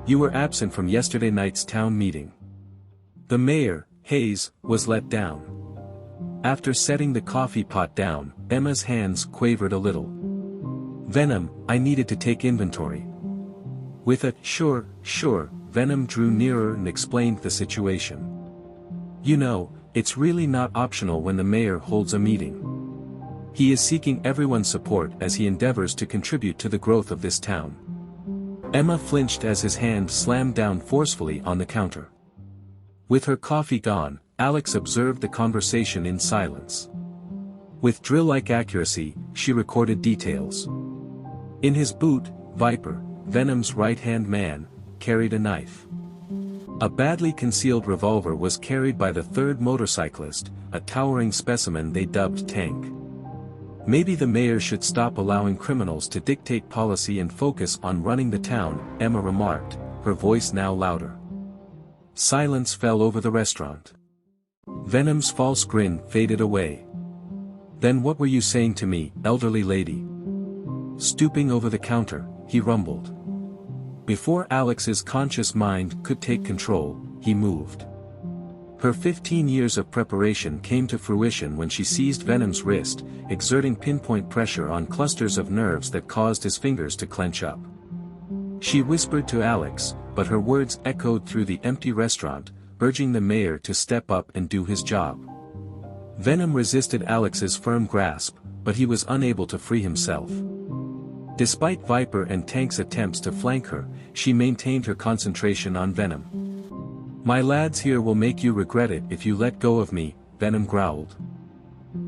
"You were absent from yesterday night's town meeting." The mayor, Hayes, was let down. After setting the coffee pot down, Emma's hands quavered a little. "Venom, I needed to take inventory." With a sure, Venom drew nearer and explained the situation. "You know, it's really not optional when the mayor holds a meeting. He is seeking everyone's support as he endeavors to contribute to the growth of this town." Emma flinched as his hand slammed down forcefully on the counter. With her coffee gone, Alex observed the conversation in silence. With drill-like accuracy, she recorded details. In his boot, Viper, Venom's right-hand man, carried a knife. A badly concealed revolver was carried by the 3rd motorcyclist, a towering specimen they dubbed Tank. "Maybe the mayor should stop allowing criminals to dictate policy and focus on running the town," Emma remarked, her voice now louder. Silence fell over the restaurant. Venom's false grin faded away. "Then what were you saying to me, elderly lady?" Stooping over the counter, he rumbled. Before Alex's conscious mind could take control, he moved. Her 15 years of preparation came to fruition when she seized Venom's wrist, exerting pinpoint pressure on clusters of nerves that caused his fingers to clench up. She whispered to Alex, but her words echoed through the empty restaurant, urging the mayor to step up and do his job. Venom resisted Alex's firm grasp, but he was unable to free himself. Despite Viper and Tank's attempts to flank her, she maintained her concentration on Venom. "My lads here will make you regret it if you let go of me," Venom growled.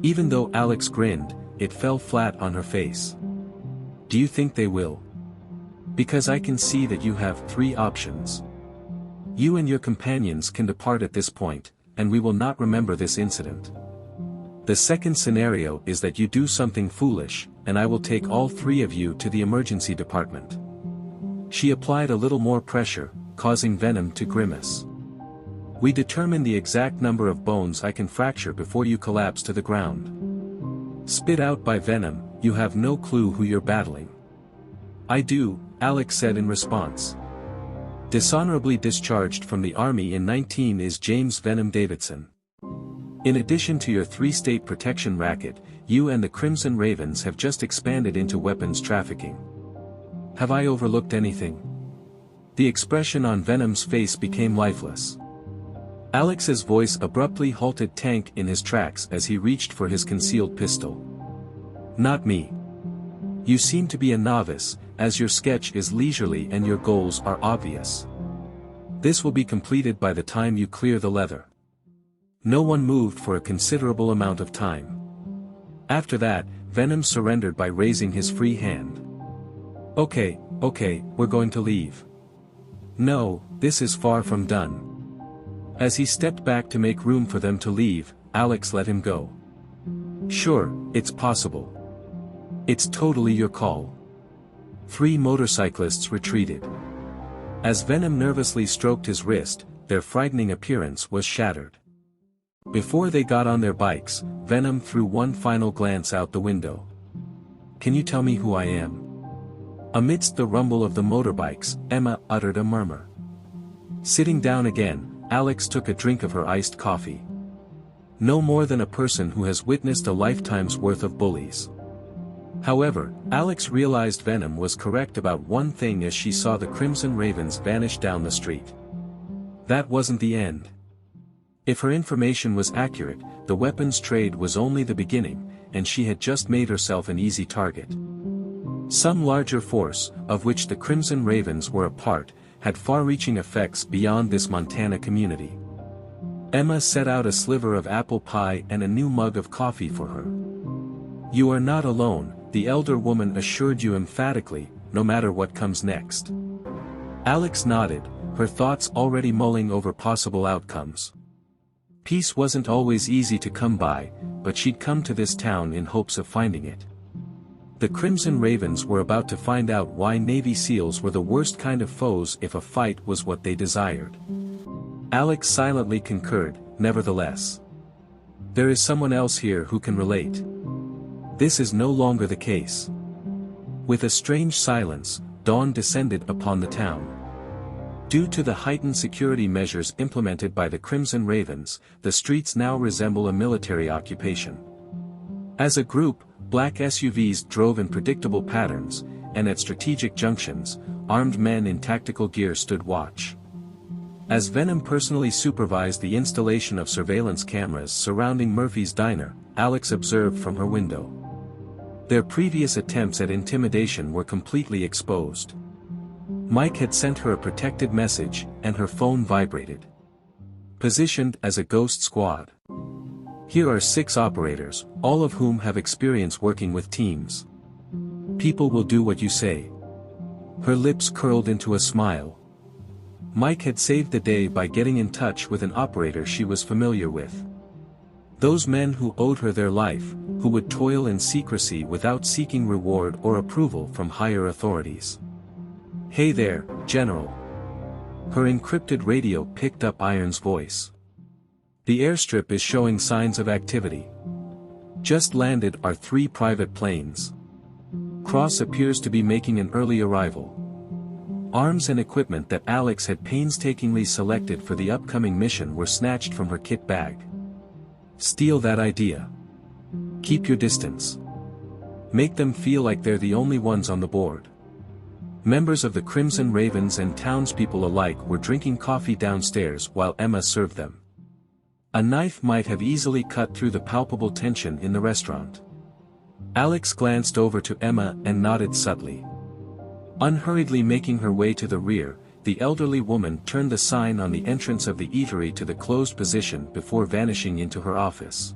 Even though Alex grinned, it fell flat on her face. "Do you think they will? Because I can see that you have 3 options. You and your companions can depart at this point, and we will not remember this incident. The second scenario is that you do something foolish, and I will take all 3 of you to the emergency department." She applied a little more pressure, causing Venom to grimace. "We determine the exact number of bones I can fracture before you collapse to the ground." Spit out by venom, you have no clue who you're battling. I do, Alex said in response. Dishonorably discharged from the army in 19 is James Venom Davidson. In addition to your 3-state protection racket, you and the Crimson Ravens have just expanded into weapons trafficking. Have I overlooked anything? The expression on Venom's face became lifeless. Alex's voice abruptly halted Tank in his tracks as he reached for his concealed pistol. Not me. You seem to be a novice, as your sketch is leisurely and your goals are obvious. This will be completed by the time you clear the leather. No one moved for a considerable amount of time. After that, Venom surrendered by raising his free hand. Okay, we're going to leave. No, this is far from done. As he stepped back to make room for them to leave, Alex let him go. Sure, it's possible. It's totally your call. 3 motorcyclists retreated. As Venom nervously stroked his wrist, their frightening appearance was shattered. Before they got on their bikes, Venom threw one final glance out the window. Can you tell me who I am? Amidst the rumble of the motorbikes, Emma uttered a murmur. Sitting down again, Alex took a drink of her iced coffee. No more than a person who has witnessed a lifetime's worth of bullies. However, Alex realized Venom was correct about one thing as she saw the Crimson Ravens vanish down the street. That wasn't the end. If her information was accurate, the weapons trade was only the beginning, and she had just made herself an easy target. Some larger force, of which the Crimson Ravens were a part, had far-reaching effects beyond this Montana community. Emma set out a sliver of apple pie and a new mug of coffee for her. You are not alone, the elder woman assured you emphatically, no matter what comes next. Alex nodded, her thoughts already mulling over possible outcomes. Peace wasn't always easy to come by, but she'd come to this town in hopes of finding it. The Crimson Ravens were about to find out why Navy SEALs were the worst kind of foes if a fight was what they desired. Alex silently concurred, nevertheless. There is someone else here who can relate. This is no longer the case. With a strange silence, dawn descended upon the town. Due to the heightened security measures implemented by the Crimson Ravens, the streets now resemble a military occupation. As a group, black SUVs drove in predictable patterns, and at strategic junctions, armed men in tactical gear stood watch. As Venom personally supervised the installation of surveillance cameras surrounding Murphy's diner, Alex observed from her window. Their previous attempts at intimidation were completely exposed. Mike had sent her a protected message, and her phone vibrated. Positioned as a ghost squad. Here are 6 operators, all of whom have experience working with teams. People will do what you say. Her lips curled into a smile. Mike had saved the day by getting in touch with an operator she was familiar with. Those men who owed her their life, who would toil in secrecy without seeking reward or approval from higher authorities. Hey there, General. Her encrypted radio picked up Iron's voice. The airstrip is showing signs of activity. Just landed are 3 private planes. Cross appears to be making an early arrival. Arms and equipment that Alex had painstakingly selected for the upcoming mission were snatched from her kit bag. Steal that idea. Keep your distance. Make them feel like they're the only ones on the board. Members of the Crimson Ravens and townspeople alike were drinking coffee downstairs while Emma served them. A knife might have easily cut through the palpable tension in the restaurant. Alex glanced over to Emma and nodded subtly. Unhurriedly making her way to the rear, the elderly woman turned the sign on the entrance of the eatery to the closed position before vanishing into her office.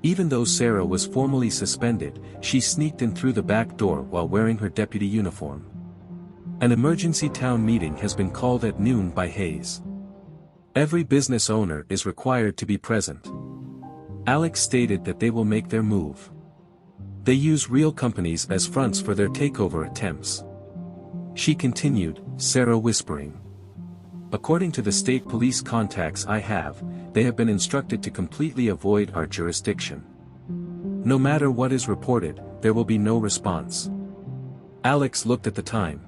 Even though Sarah was formally suspended, she sneaked in through the back door while wearing her deputy uniform. An emergency town meeting has been called at noon by Hayes. Every business owner is required to be present. Alex stated that they will make their move. They use real companies as fronts for their takeover attempts. She continued, Sarah whispering. According to the state police contacts I have, they have been instructed to completely avoid our jurisdiction. No matter what is reported, there will be no response. Alex looked at the time.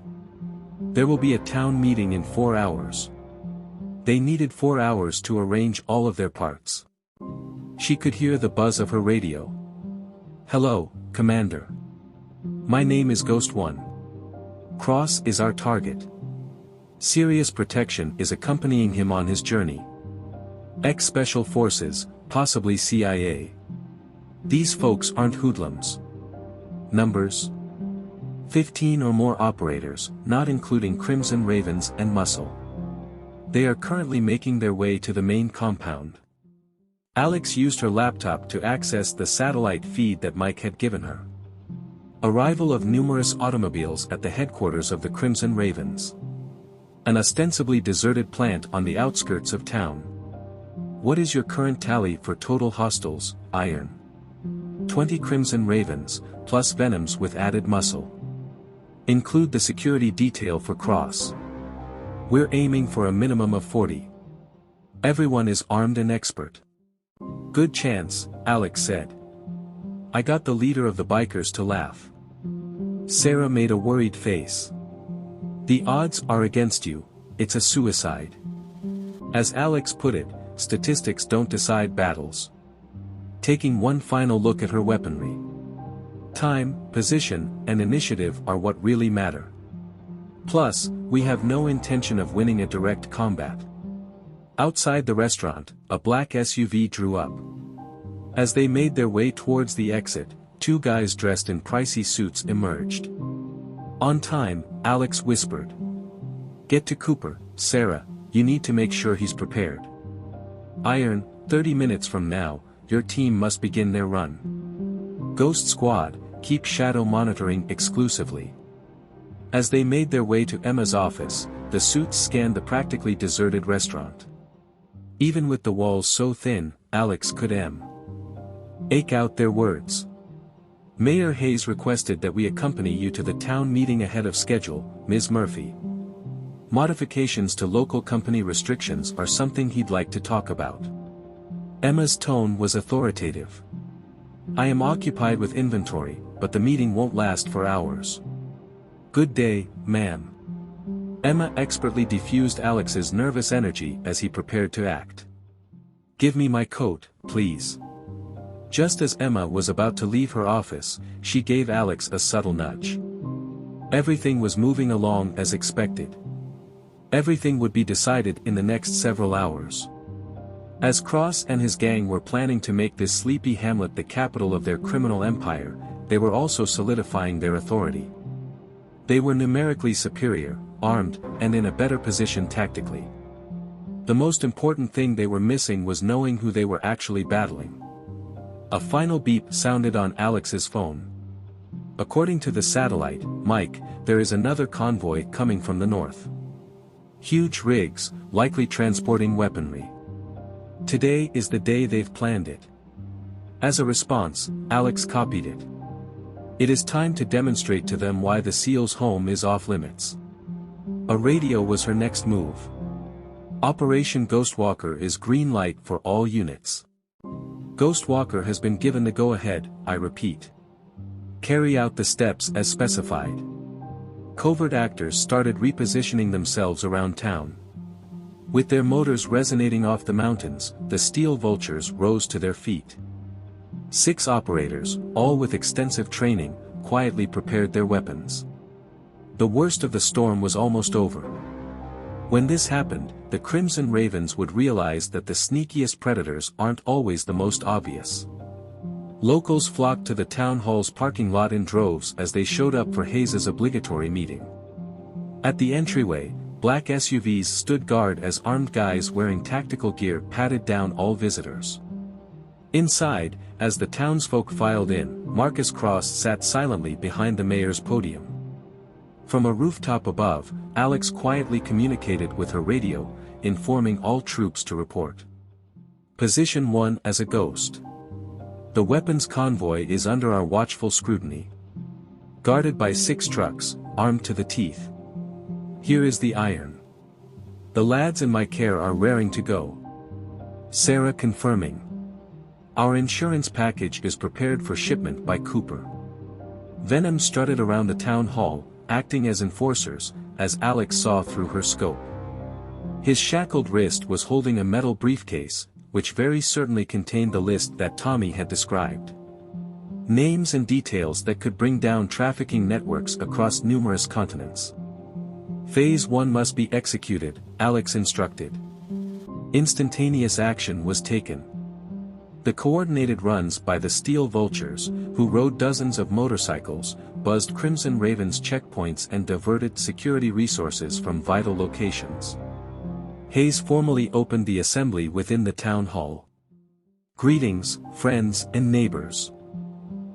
There will be a town meeting in 4 hours. They needed 4 hours to arrange all of their parts. She could hear the buzz of her radio. "Hello, Commander. My name is Ghost One. Cross is our target. Serious protection is accompanying him on his journey. Ex-Special Forces, possibly CIA. These folks aren't hoodlums. Numbers? 15 or more operators, not including Crimson Ravens and Muscle. They are currently making their way to the main compound." Alex used her laptop to access the satellite feed that Mike had given her. Arrival of numerous automobiles at the headquarters of the Crimson Ravens. An ostensibly deserted plant on the outskirts of town. What is your current tally for total hostiles, Iron? 20 Crimson Ravens, plus Venoms with added muscle. Include the security detail for Cross. We're aiming for a minimum of 40. Everyone is armed and expert. Good chance, Alex said. I got the leader of the bikers to laugh. Sarah made a worried face. The odds are against you, it's a suicide. As Alex put it, statistics don't decide battles. Taking one final look at her weaponry. Time, position, and initiative are what really matter. Plus, we have no intention of winning a direct combat. Outside the restaurant, a black SUV drew up. As they made their way towards the exit, 2 guys dressed in pricey suits emerged. On time, Alex whispered. Get to Cooper, Sarah, you need to make sure he's prepared. Iron, 30 minutes from now, your team must begin their run. Ghost Squad, keep shadow monitoring exclusively. As they made their way to Emma's office, the suits scanned the practically deserted restaurant. Even with the walls so thin, Alex could eke out their words. Mayor Hayes requested that we accompany you to the town meeting ahead of schedule, Ms. Murphy. Modifications to local company restrictions are something he'd like to talk about. Emma's tone was authoritative. I am occupied with inventory, but the meeting won't last for hours. Good day, ma'am. Emma expertly diffused Alex's nervous energy as he prepared to act. Give me my coat, please. Just as Emma was about to leave her office, she gave Alex a subtle nudge. Everything was moving along as expected. Everything would be decided in the next several hours. As Cross and his gang were planning to make this sleepy hamlet the capital of their criminal empire, they were also solidifying their authority. They were numerically superior, armed, and in a better position tactically. The most important thing they were missing was knowing who they were actually battling. A final beep sounded on Alex's phone. According to the satellite, Mike, there is another convoy coming from the north. Huge rigs, likely transporting weaponry. Today is the day they've planned it. As a response, Alex copied it. It is time to demonstrate to them why the SEAL's home is off limits. A radio was her next move. Operation Ghostwalker is green light for all units. Ghostwalker has been given the go-ahead, I repeat. Carry out the steps as specified. Covert actors started repositioning themselves around town. With their motors resonating off the mountains, the steel vultures rose to their feet. 6 operators, all with extensive training, quietly prepared their weapons. The worst of the storm was almost over. When this happened, the Crimson Ravens would realize that the sneakiest predators aren't always the most obvious. Locals flocked to the town hall's parking lot in droves as they showed up for Hayes' obligatory meeting. At the entryway, black SUVs stood guard as armed guys wearing tactical gear patted down all visitors. Inside, as the townsfolk filed in, Marcus Cross sat silently behind the mayor's podium. From a rooftop above, Alex quietly communicated with her radio, informing all troops to report. Position 1 as a ghost. The weapons convoy is under our watchful scrutiny. Guarded by 6 trucks, armed to the teeth. Here is the iron. The lads in my care are raring to go. Sarah confirming. Our insurance package is prepared for shipment by Cooper. Venom strutted around the town hall, acting as enforcers, as Alex saw through her scope. His shackled wrist was holding a metal briefcase, which very certainly contained the list that Tommy had described. Names and details that could bring down trafficking networks across numerous continents. Phase 1 must be executed, Alex instructed. Instantaneous action was taken. The coordinated runs by the Steel Vultures, who rode dozens of motorcycles, buzzed Crimson Raven's checkpoints and diverted security resources from vital locations. Hayes formally opened the assembly within the town hall. Greetings, friends and neighbors.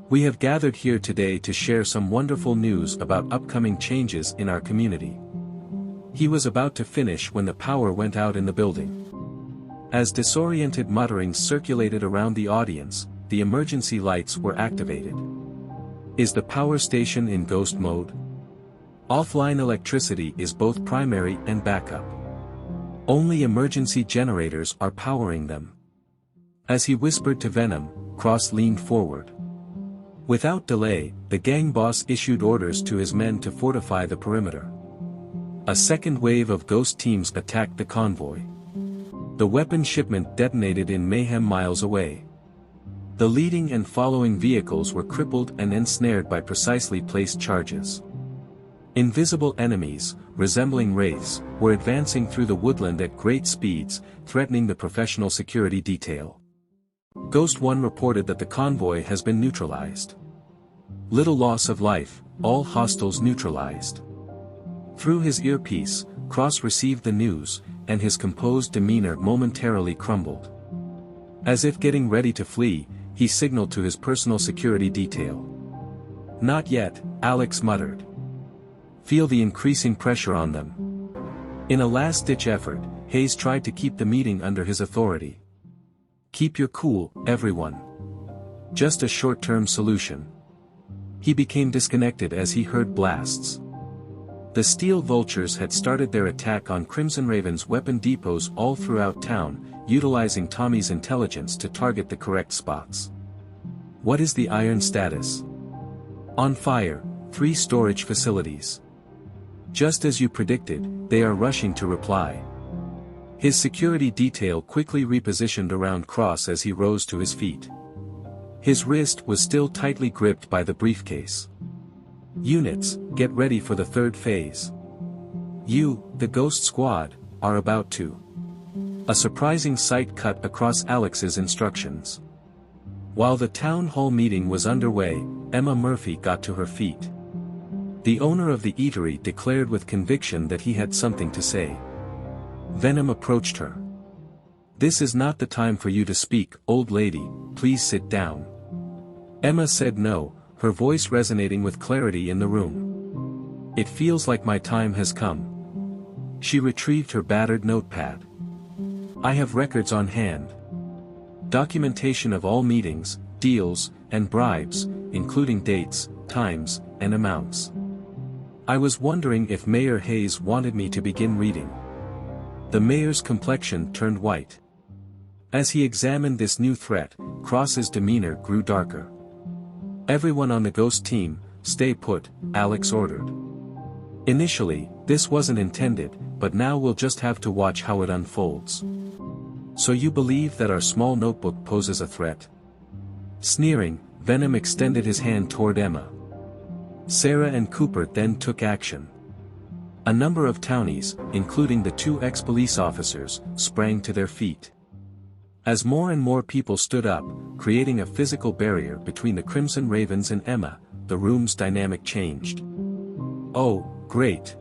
We have gathered here today to share some wonderful news about upcoming changes in our community. He was about to finish when the power went out in the building. As disoriented mutterings circulated around the audience, the emergency lights were activated. Is the power station in ghost mode? Offline electricity is both primary and backup. Only emergency generators are powering them. As he whispered to Venom, Cross leaned forward. Without delay, the gang boss issued orders to his men to fortify the perimeter. A second wave of ghost teams attacked the convoy. The weapon shipment detonated in mayhem miles away. The leading and following vehicles were crippled and ensnared by precisely placed charges. Invisible enemies, resembling wraiths, were advancing through the woodland at great speeds, threatening the professional security detail. Ghost 1 reported that the convoy has been neutralized. Little loss of life, all hostiles neutralized. Through his earpiece, Cross received the news, and his composed demeanor momentarily crumbled. As if getting ready to flee, he signaled to his personal security detail. Not yet, Alex muttered. Feel the increasing pressure on them. In a last-ditch effort, Hayes tried to keep the meeting under his authority. Keep your cool, everyone. Just a short-term solution. He became disconnected as he heard blasts. The Steel Vultures had started their attack on Crimson Raven's weapon depots all throughout town, utilizing Tommy's intelligence to target the correct spots. What is the iron status? On fire, 3 storage facilities. Just as you predicted, they are rushing to reply. His security detail quickly repositioned around Cross as he rose to his feet. His wrist was still tightly gripped by the briefcase. Units, get ready for the third phase. You, the Ghost Squad, are about to. A surprising sight cut across Alex's instructions. While the town hall meeting was underway, Emma Murphy got to her feet. The owner of the eatery declared with conviction that he had something to say. Venom approached her. This is not the time for you to speak, old lady, please sit down. Emma said no, her voice resonating with clarity in the room. It feels like my time has come. She retrieved her battered notepad. I have records on hand. Documentation of all meetings, deals, and bribes, including dates, times, and amounts. I was wondering if Mayor Hayes wanted me to begin reading. The mayor's complexion turned white. As he examined this new threat, Cross's demeanor grew darker. Everyone on the ghost team, stay put, Alex ordered. Initially, this wasn't intended, but now we'll just have to watch how it unfolds. So you believe that our small notebook poses a threat? Sneering, Venom extended his hand toward Emma. Sarah and Cooper then took action. A number of townies, including the 2 ex-police officers, sprang to their feet. As more and more people stood up, creating a physical barrier between the Crimson Ravens and Emma, the room's dynamic changed. Oh, great.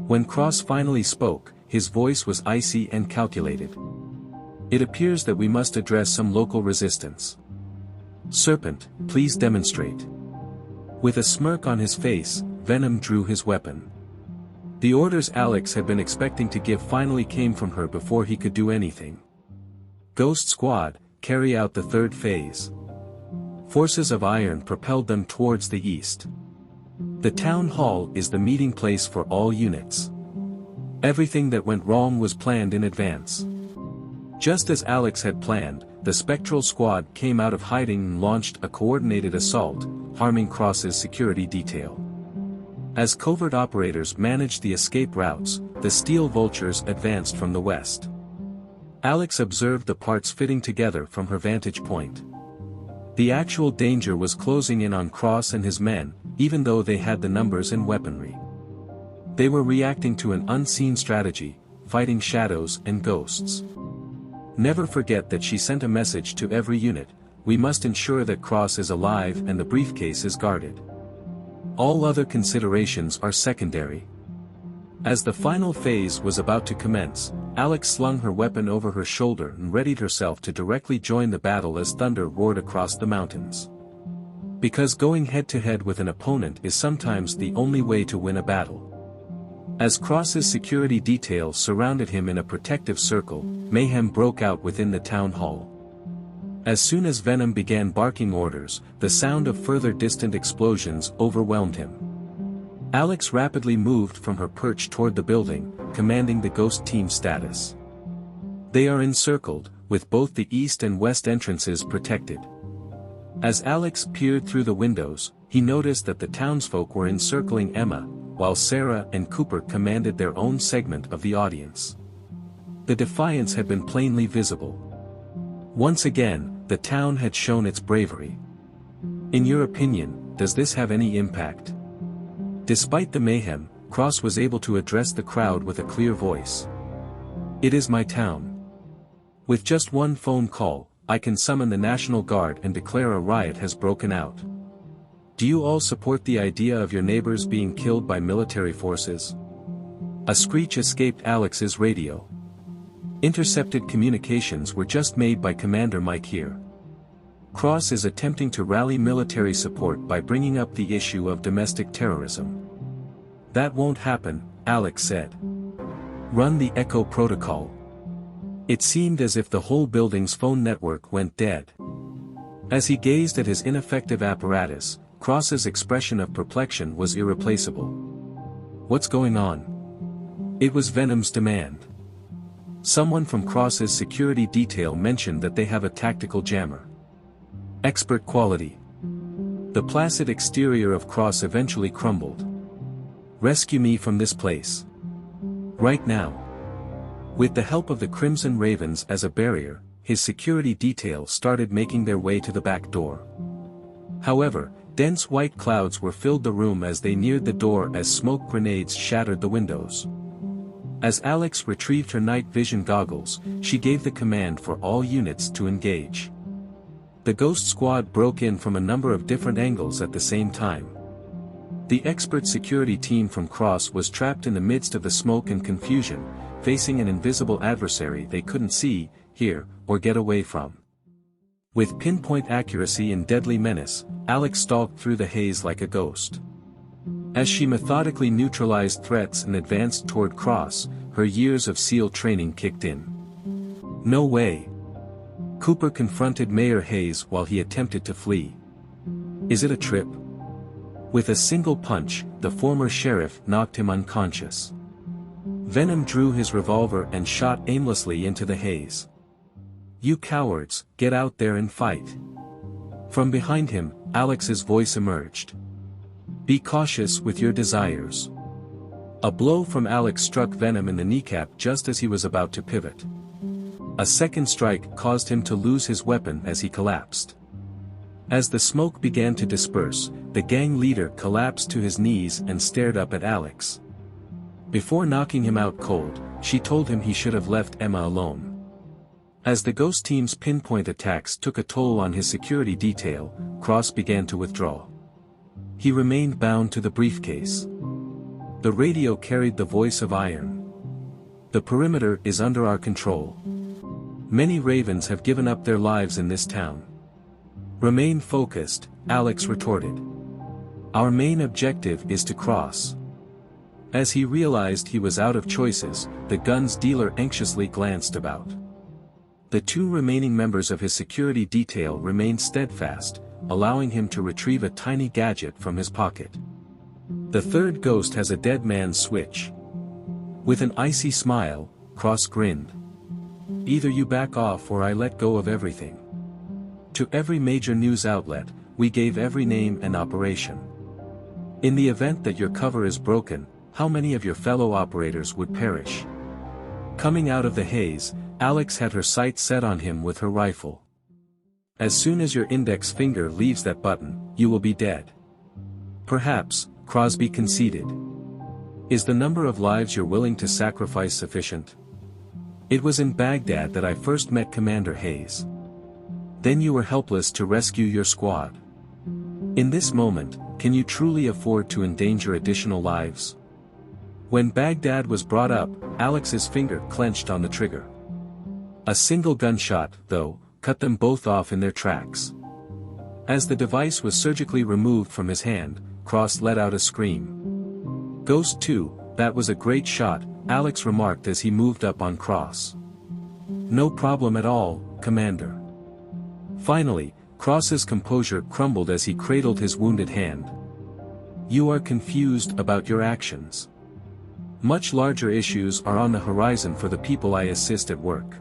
When Cross finally spoke, his voice was icy and calculated. It appears that we must address some local resistance. Serpent, please demonstrate. With a smirk on his face, Venom drew his weapon. The orders Alex had been expecting to give finally came from her before he could do anything. Ghost Squad, carry out the third phase. Forces of iron propelled them towards the east. The town hall is the meeting place for all units. Everything that went wrong was planned in advance. Just as Alex had planned, the spectral squad came out of hiding and launched a coordinated assault, harming Cross's security detail. As covert operators managed the escape routes, the steel vultures advanced from the west. Alex observed the parts fitting together from her vantage point. The actual danger was closing in on Cross and his men, even though they had the numbers and weaponry. They were reacting to an unseen strategy, fighting shadows and ghosts. Never forget that she sent a message to every unit: we must ensure that Cross is alive and the briefcase is guarded. All other considerations are secondary. As the final phase was about to commence, Alex slung her weapon over her shoulder and readied herself to directly join the battle as thunder roared across the mountains. Because going head-to-head with an opponent is sometimes the only way to win a battle. As Cross's security detail surrounded him in a protective circle, mayhem broke out within the town hall. As soon as Venom began barking orders, the sound of further distant explosions overwhelmed him. Alex rapidly moved from her perch toward the building, commanding the ghost team status. They are encircled, with both the east and west entrances protected. As Alex peered through the windows, he noticed that the townsfolk were encircling Emma, while Sarah and Cooper commanded their own segment of the audience. The defiance had been plainly visible. Once again, the town had shown its bravery. In your opinion, does this have any impact? Despite the mayhem, Cross was able to address the crowd with a clear voice. It is my town. With just one phone call, I can summon the National Guard and declare a riot has broken out. Do you all support the idea of your neighbors being killed by military forces? A screech escaped Alex's radio. Intercepted communications were just made by Commander Mike here. Cross is attempting to rally military support by bringing up the issue of domestic terrorism. That won't happen, Alex said. Run the Echo protocol. It seemed as if the whole building's phone network went dead. As he gazed at his ineffective apparatus, Cross's expression of perplexion was irreplaceable. What's going on? It was Venom's demand. Someone from Cross's security detail mentioned that they have a tactical jammer. Expert quality. The placid exterior of Cross eventually crumbled. Rescue me from this place. Right now. With the help of the Crimson Ravens as a barrier, his security detail started making their way to the back door. However, dense white clouds were filled the room as they neared the door as smoke grenades shattered the windows. As Alex retrieved her night vision goggles, she gave the command for all units to engage. The Ghost Squad broke in from a number of different angles at the same time. The expert security team from Cross was trapped in the midst of the smoke and confusion, facing an invisible adversary they couldn't see, hear, or get away from. With pinpoint accuracy and deadly menace, Alex stalked through the haze like a ghost. As she methodically neutralized threats and advanced toward Cross, her years of SEAL training kicked in. No way. Cooper confronted Mayor Hayes while he attempted to flee. Is it a trip? With a single punch, the former sheriff knocked him unconscious. Venom drew his revolver and shot aimlessly into the haze. You cowards, get out there and fight. From behind him, Alex's voice emerged. Be cautious with your desires. A blow from Alex struck Venom in the kneecap just as he was about to pivot. A second strike caused him to lose his weapon as he collapsed. As the smoke began to disperse, the gang leader collapsed to his knees and stared up at Alex. Before knocking him out cold, she told him he should have left Emma alone. As the ghost team's pinpoint attacks took a toll on his security detail, Cross began to withdraw. He remained bound to the briefcase. The radio carried the voice of iron. The perimeter is under our control. Many Ravens have given up their lives in this town. Remain focused, Alex retorted. Our main objective is to Cross. As he realized he was out of choices, the guns dealer anxiously glanced about. The two remaining members of his security detail remained steadfast, allowing him to retrieve a tiny gadget from his pocket. The third ghost has a dead man's switch. With an icy smile, Cross grinned. Either you back off or I let go of everything. To every major news outlet, we gave every name and operation. In the event that your cover is broken, how many of your fellow operators would perish? Coming out of the haze, Alex had her sights set on him with her rifle. As soon as your index finger leaves that button, you will be dead. Perhaps, Crosby conceded. Is the number of lives you're willing to sacrifice sufficient? It was in Baghdad that I first met Commander Hayes. Then you were helpless to rescue your squad. In this moment, can you truly afford to endanger additional lives? When Baghdad was brought up, Alex's finger clenched on the trigger. A single gunshot, though, cut them both off in their tracks. As the device was surgically removed from his hand, Cross let out a scream. Ghost 2, that was a great shot, Alex remarked as he moved up on Cross. No problem at all, Commander. Finally, Cross's composure crumbled as he cradled his wounded hand. You are confused about your actions. Much larger issues are on the horizon for the people I assist at work.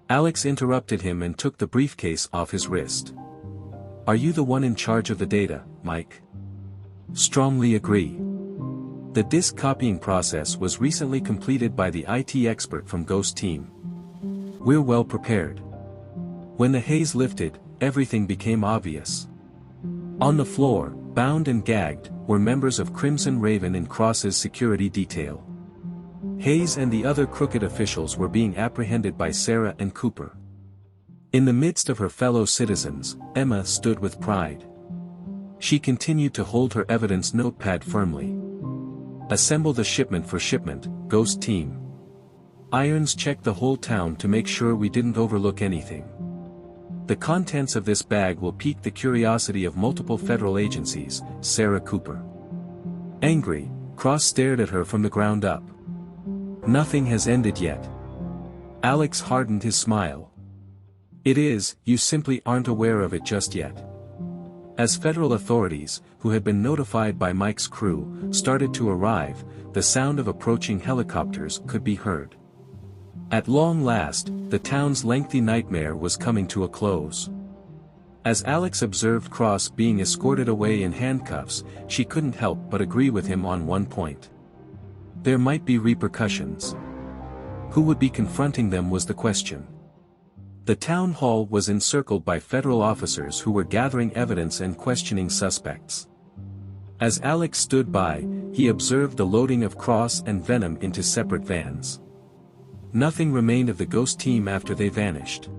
Alex interrupted him and took the briefcase off his wrist. Are you the one in charge of the data, Mike? Strongly agree. The disk copying process was recently completed by the IT expert from Ghost Team. We're well prepared. When the haze lifted, everything became obvious. On the floor, bound and gagged, were members of Crimson Raven and Cross's security detail. Hayes and the other crooked officials were being apprehended by Sarah and Cooper. In the midst of her fellow citizens, Emma stood with pride. She continued to hold her evidence notepad firmly. Assemble the shipment for shipment, Ghost Team. Irons checked the whole town to make sure we didn't overlook anything. The contents of this bag will pique the curiosity of multiple federal agencies, Sarah Cooper. Angry, Cross stared at her from the ground up. Nothing has ended yet. Alex hardened his smile. It is, you simply aren't aware of it just yet. As federal authorities, who had been notified by Mike's crew, started to arrive, the sound of approaching helicopters could be heard. At long last, the town's lengthy nightmare was coming to a close. As Alex observed Cross being escorted away in handcuffs, she couldn't help but agree with him on one point. There might be repercussions. Who would be confronting them was the question. The town hall was encircled by federal officers who were gathering evidence and questioning suspects. As Alex stood by, he observed the loading of Cross and Venom into separate vans. Nothing remained of the Ghost Team after they vanished.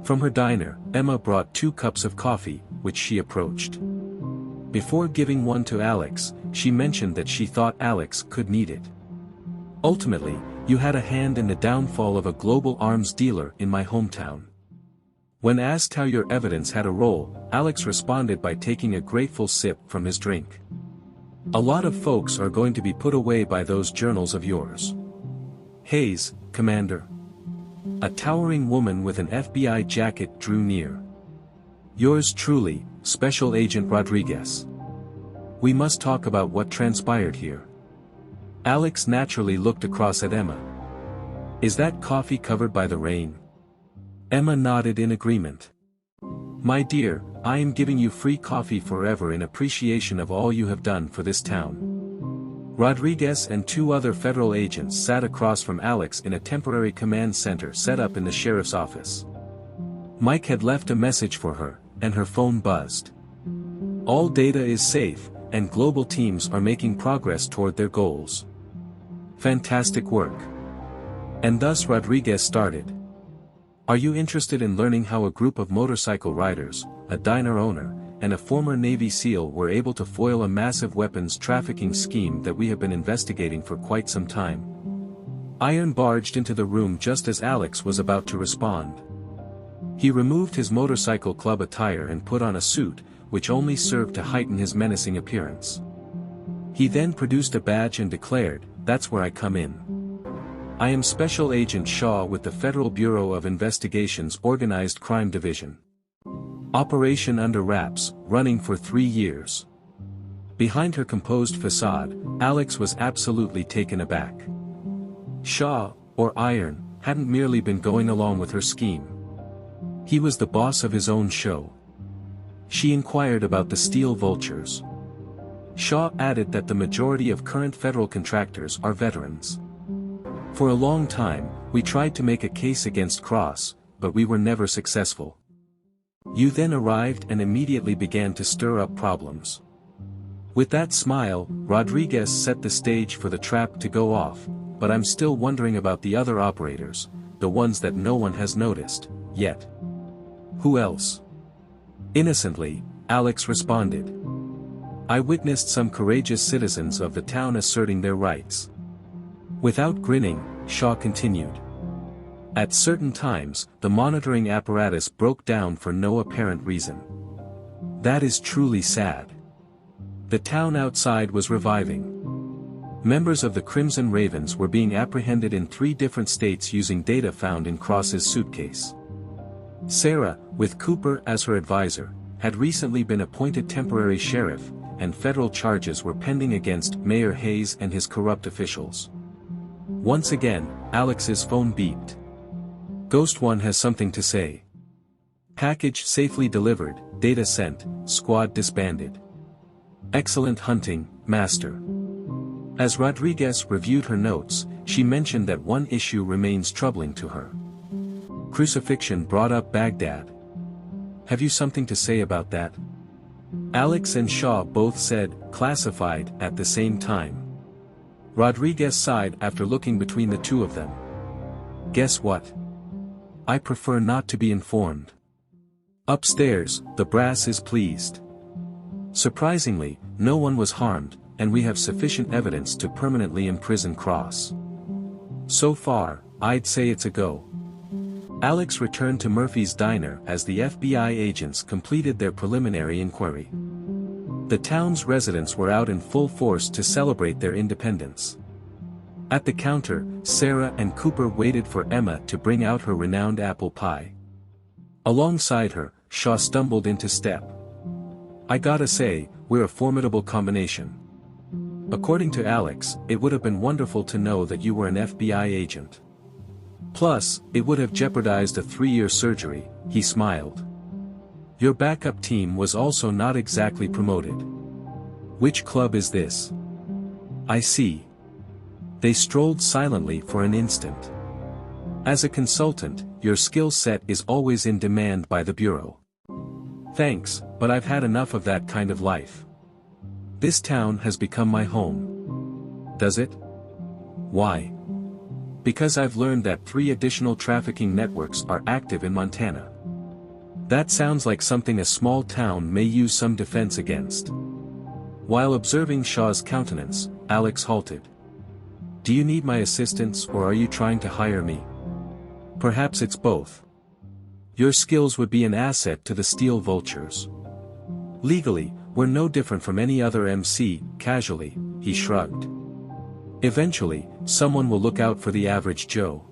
From her diner, Emma brought 2 cups of coffee, which she approached. Before giving one to Alex, she mentioned that she thought Alex could need it. Ultimately, you had a hand in the downfall of a global arms dealer in my hometown. When asked how your evidence had a role, Alex responded by taking a grateful sip from his drink. A lot of folks are going to be put away by those journals of yours. Hayes, Commander. A towering woman with an FBI jacket drew near. Yours truly, Special Agent Rodriguez. We must talk about what transpired here. Alex naturally looked across at Emma. Is that coffee covered by the rain? Emma nodded in agreement. My dear, I am giving you free coffee forever in appreciation of all you have done for this town. Rodriguez and 2 other federal agents sat across from Alex in a temporary command center set up in the sheriff's office. Mike had left a message for her, and her phone buzzed. All data is safe, and global teams are making progress toward their goals. Fantastic work. And thus Rodriguez started. Are you interested in learning how a group of motorcycle riders, a diner owner, and a former Navy SEAL were able to foil a massive weapons trafficking scheme that we have been investigating for quite some time? Iron barged into the room just as Alex was about to respond. He removed his motorcycle club attire and put on a suit, which only served to heighten his menacing appearance. He then produced a badge and declared, "That's where I come in. I am Special Agent Shaw with the Federal Bureau of Investigation's Organized Crime Division. Operation under wraps, running for 3 years." Behind her composed facade, Alex was absolutely taken aback. Shaw, or Iron, hadn't merely been going along with her scheme. He was the boss of his own show. She inquired about the steel vultures. Shaw added that the majority of current federal contractors are veterans. For a long time, we tried to make a case against Cross, but we were never successful. You then arrived and immediately began to stir up problems. With that smile, Rodriguez set the stage for the trap to go off, but I'm still wondering about the other operators, the ones that no one has noticed, yet. Who else? Innocently, Alex responded. I witnessed some courageous citizens of the town asserting their rights. Without grinning, Shaw continued. At certain times, the monitoring apparatus broke down for no apparent reason. That is truly sad. The town outside was reviving. Members of the Crimson Ravens were being apprehended in 3 different states using data found in Cross's suitcase. Sarah, with Cooper as her advisor, had recently been appointed temporary sheriff, and federal charges were pending against Mayor Hayes and his corrupt officials. Once again, Alex's phone beeped. Ghost One has something to say. Package safely delivered, data sent, squad disbanded. Excellent hunting, Master. As Rodriguez reviewed her notes, she mentioned that one issue remains troubling to her. Crucifixion brought up Baghdad. Have you something to say about that? Alex and Shaw both said, classified, at the same time. Rodriguez sighed after looking between the two of them. Guess what? I prefer not to be informed. Upstairs, the brass is pleased. Surprisingly, no one was harmed, and we have sufficient evidence to permanently imprison Cross. So far, I'd say it's a go. Alex returned to Murphy's diner as the FBI agents completed their preliminary inquiry. The town's residents were out in full force to celebrate their independence. At the counter, Sarah and Cooper waited for Emma to bring out her renowned apple pie. Alongside her, Shaw stumbled into step. I gotta say, we're a formidable combination. According to Alex, it would have been wonderful to know that you were an FBI agent. Plus, it would have jeopardized a 3-year surgery, he smiled. Your backup team was also not exactly promoted. Which club is this? I see. They strolled silently for an instant. As a consultant, your skill set is always in demand by the Bureau. Thanks, but I've had enough of that kind of life. This town has become my home. Does it? Why? Because I've learned that 3 additional trafficking networks are active in Montana. That sounds like something a small town may use some defense against. While observing Shaw's countenance, Alex halted. Do you need my assistance or are you trying to hire me? Perhaps it's both. Your skills would be an asset to the Steel Vultures. Legally, we're no different from any other MC, casually, he shrugged. Eventually, someone will look out for the average Joe.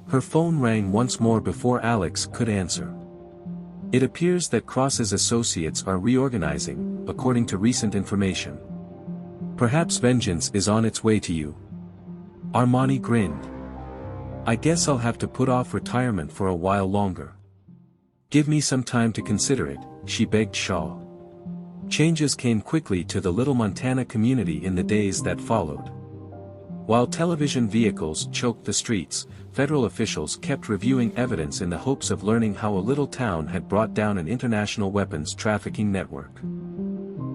Her phone rang once more before Alex could answer. It appears that Cross's associates are reorganizing, according to recent information. Perhaps vengeance is on its way to you. Armani grinned. I guess I'll have to put off retirement for a while longer. Give me some time to consider it, she begged Shaw. Changes came quickly to the little Montana community in the days that followed. While television vehicles choked the streets, federal officials kept reviewing evidence in the hopes of learning how a little town had brought down an international weapons trafficking network.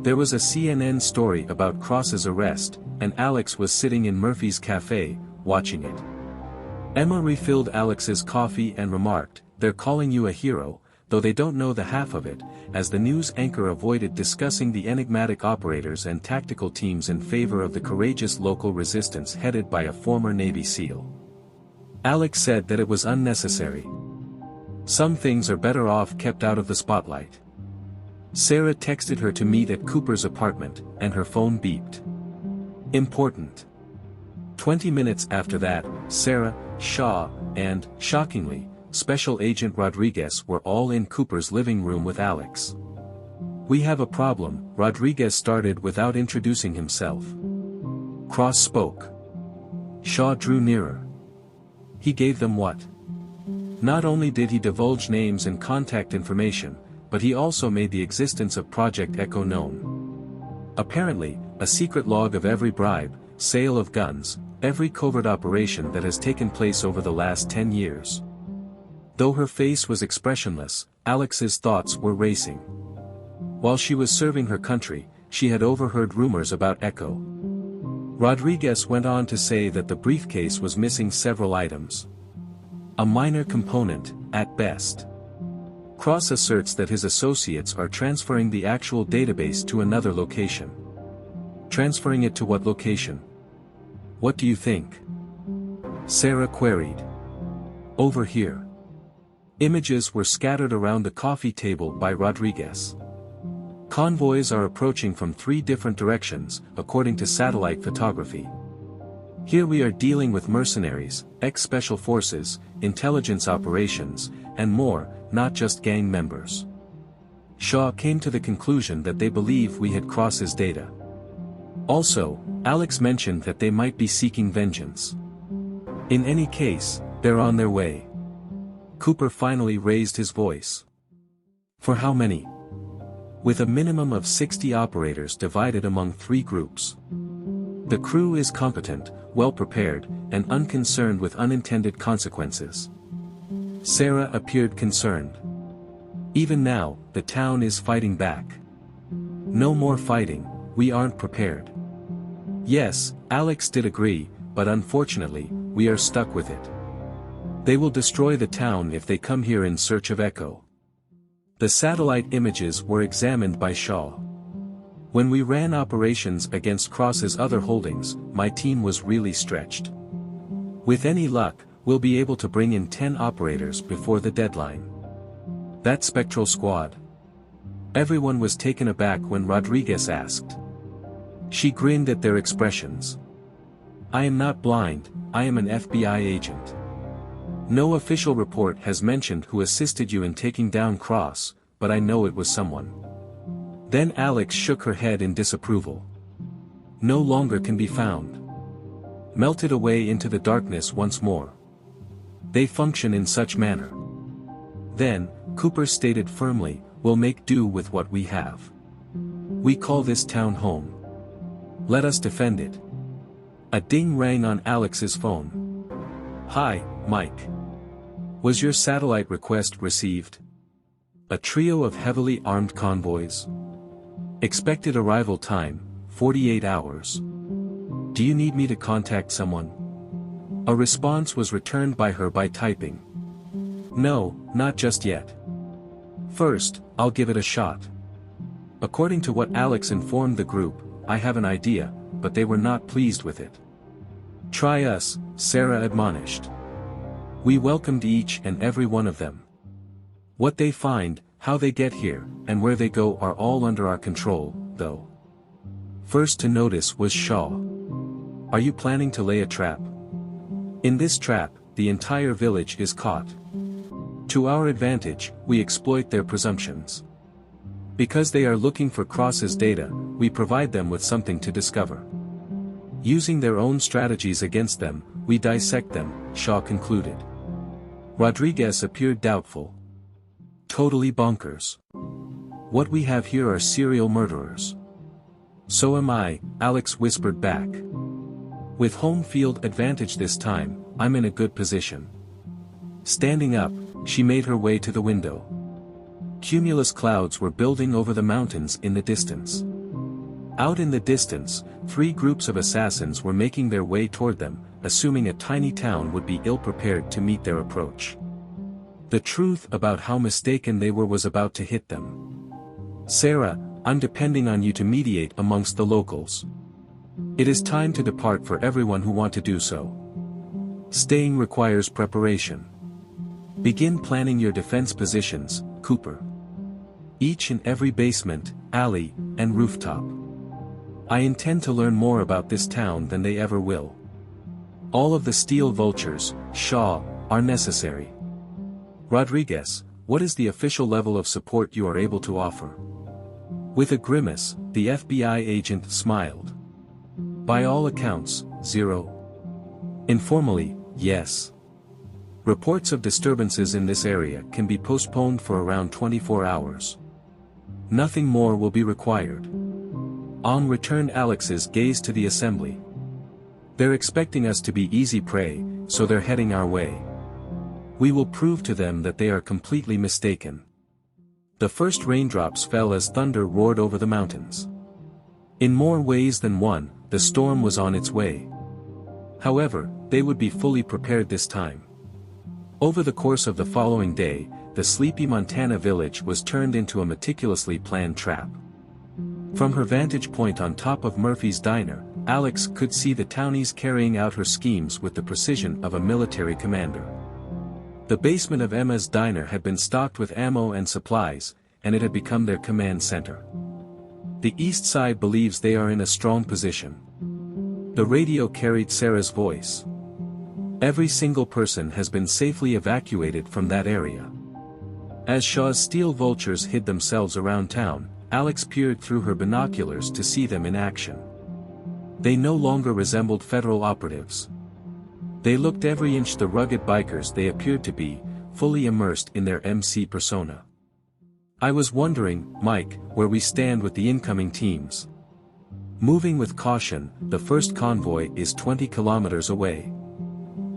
There was a CNN story about Cross's arrest, and Alex was sitting in Murphy's cafe, watching it. Emma refilled Alex's coffee and remarked, "They're calling you a hero, though they don't know the half of it," as the news anchor avoided discussing the enigmatic operators and tactical teams in favor of the courageous local resistance headed by a former Navy SEAL. Alex said that it was unnecessary. Some things are better off kept out of the spotlight. Sarah texted her to meet at Cooper's apartment, and her phone beeped. Important. 20 minutes after that, Sarah, Shaw, and, shockingly, Special Agent Rodriguez were all in Cooper's living room with Alex. We have a problem, Rodriguez started without introducing himself. Cross spoke. Shaw drew nearer. He gave them what? Not only did he divulge names and contact information, but he also made the existence of Project Echo known. Apparently, a secret log of every bribe, sale of guns, every covert operation that has taken place over the last 10 years. Though her face was expressionless, Alex's thoughts were racing. While she was serving her country, she had overheard rumors about Echo. Rodriguez went on to say that the briefcase was missing several items. A minor component, at best. Cross asserts that his associates are transferring the actual database to another location. Transferring it to what location? What do you think? Sarah queried. Over here. Images were scattered around the coffee table by Rodriguez. Convoys are approaching from 3 different directions, according to satellite photography. Here we are dealing with mercenaries, ex-special forces, intelligence operations, and more, not just gang members. Shaw came to the conclusion that they believe we had Cross's data. Also, Alex mentioned that they might be seeking vengeance. In any case, they're on their way. Cooper finally raised his voice. For how many? With a minimum of 60 operators divided among 3 groups. The crew is competent, well-prepared, and unconcerned with unintended consequences. Sarah appeared concerned. Even now, the town is fighting back. No more fighting, we aren't prepared. Yes, Alex did agree, but unfortunately, we are stuck with it. They will destroy the town if they come here in search of Echo. The satellite images were examined by Shaw. When we ran operations against Cross's other holdings, my team was really stretched. With any luck, we'll be able to bring in 10 operators before the deadline. That spectral squad. Everyone was taken aback when Rodriguez asked. She grinned at their expressions. I am not blind, I am an FBI agent. No official report has mentioned who assisted you in taking down Cross, but I know it was someone. Then Alex shook her head in disapproval. No longer can be found. Melted away into the darkness once more. They function in such manner. Then, Cooper stated firmly, we'll make do with what we have. We call this town home. Let us defend it. A ding rang on Alex's phone. Hi, Mike. Was your satellite request received? A trio of heavily armed convoys. Expected arrival time, 48 hours. Do you need me to contact someone? A response was returned by her by typing. No, not just yet. First, I'll give it a shot. According to what Alex informed the group, I have an idea, but they were not pleased with it. Try us, Sarah admonished. We welcomed each and every one of them. What they find, how they get here, and where they go are all under our control, though. First to notice was Shaw. Are you planning to lay a trap? In this trap, the entire village is caught. To our advantage, we exploit their presumptions. Because they are looking for Cross's data, we provide them with something to discover. Using their own strategies against them, we dissect them, Shaw concluded. Rodriguez appeared doubtful. Totally bonkers. What we have here are serial murderers. So am I, Alex whispered back. With home field advantage this time, I'm in a good position. Standing up, she made her way to the window. Cumulus clouds were building over the mountains in the distance. Out in the distance, 3 groups of assassins were making their way toward them, assuming a tiny town would be ill-prepared to meet their approach. The truth about how mistaken they were was about to hit them. Sarah, I'm depending on you to mediate amongst the locals. It is time to depart for everyone who want to do so. Staying requires preparation. Begin planning your defense positions, Cooper. Each and every basement, alley, and rooftop. I intend to learn more about this town than they ever will. All of the steel vultures, Shaw, are necessary. Rodriguez, what is the official level of support you are able to offer? With a grimace, the FBI agent smiled. By all accounts, 0. Informally, yes. Reports of disturbances in this area can be postponed for around 24 hours. Nothing more will be required. On returned Alex's gaze to the assembly. They're expecting us to be easy prey, so they're heading our way. We will prove to them that they are completely mistaken. The first raindrops fell as thunder roared over the mountains. In more ways than one, the storm was on its way. However, they would be fully prepared this time. Over the course of the following day, the sleepy Montana village was turned into a meticulously planned trap. From her vantage point on top of Murphy's diner, Alex could see the townies carrying out her schemes with the precision of a military commander. The basement of Emma's diner had been stocked with ammo and supplies, and it had become their command center. The east side believes they are in a strong position. The radio carried Sarah's voice. Every single person has been safely evacuated from that area. As Shaw's steel vultures hid themselves around town, Alex peered through her binoculars to see them in action. They no longer resembled federal operatives. They looked every inch the rugged bikers they appeared to be, fully immersed in their MC persona. I was wondering, Mike, where we stand with the incoming teams. Moving with caution, the first convoy is 20 kilometers away.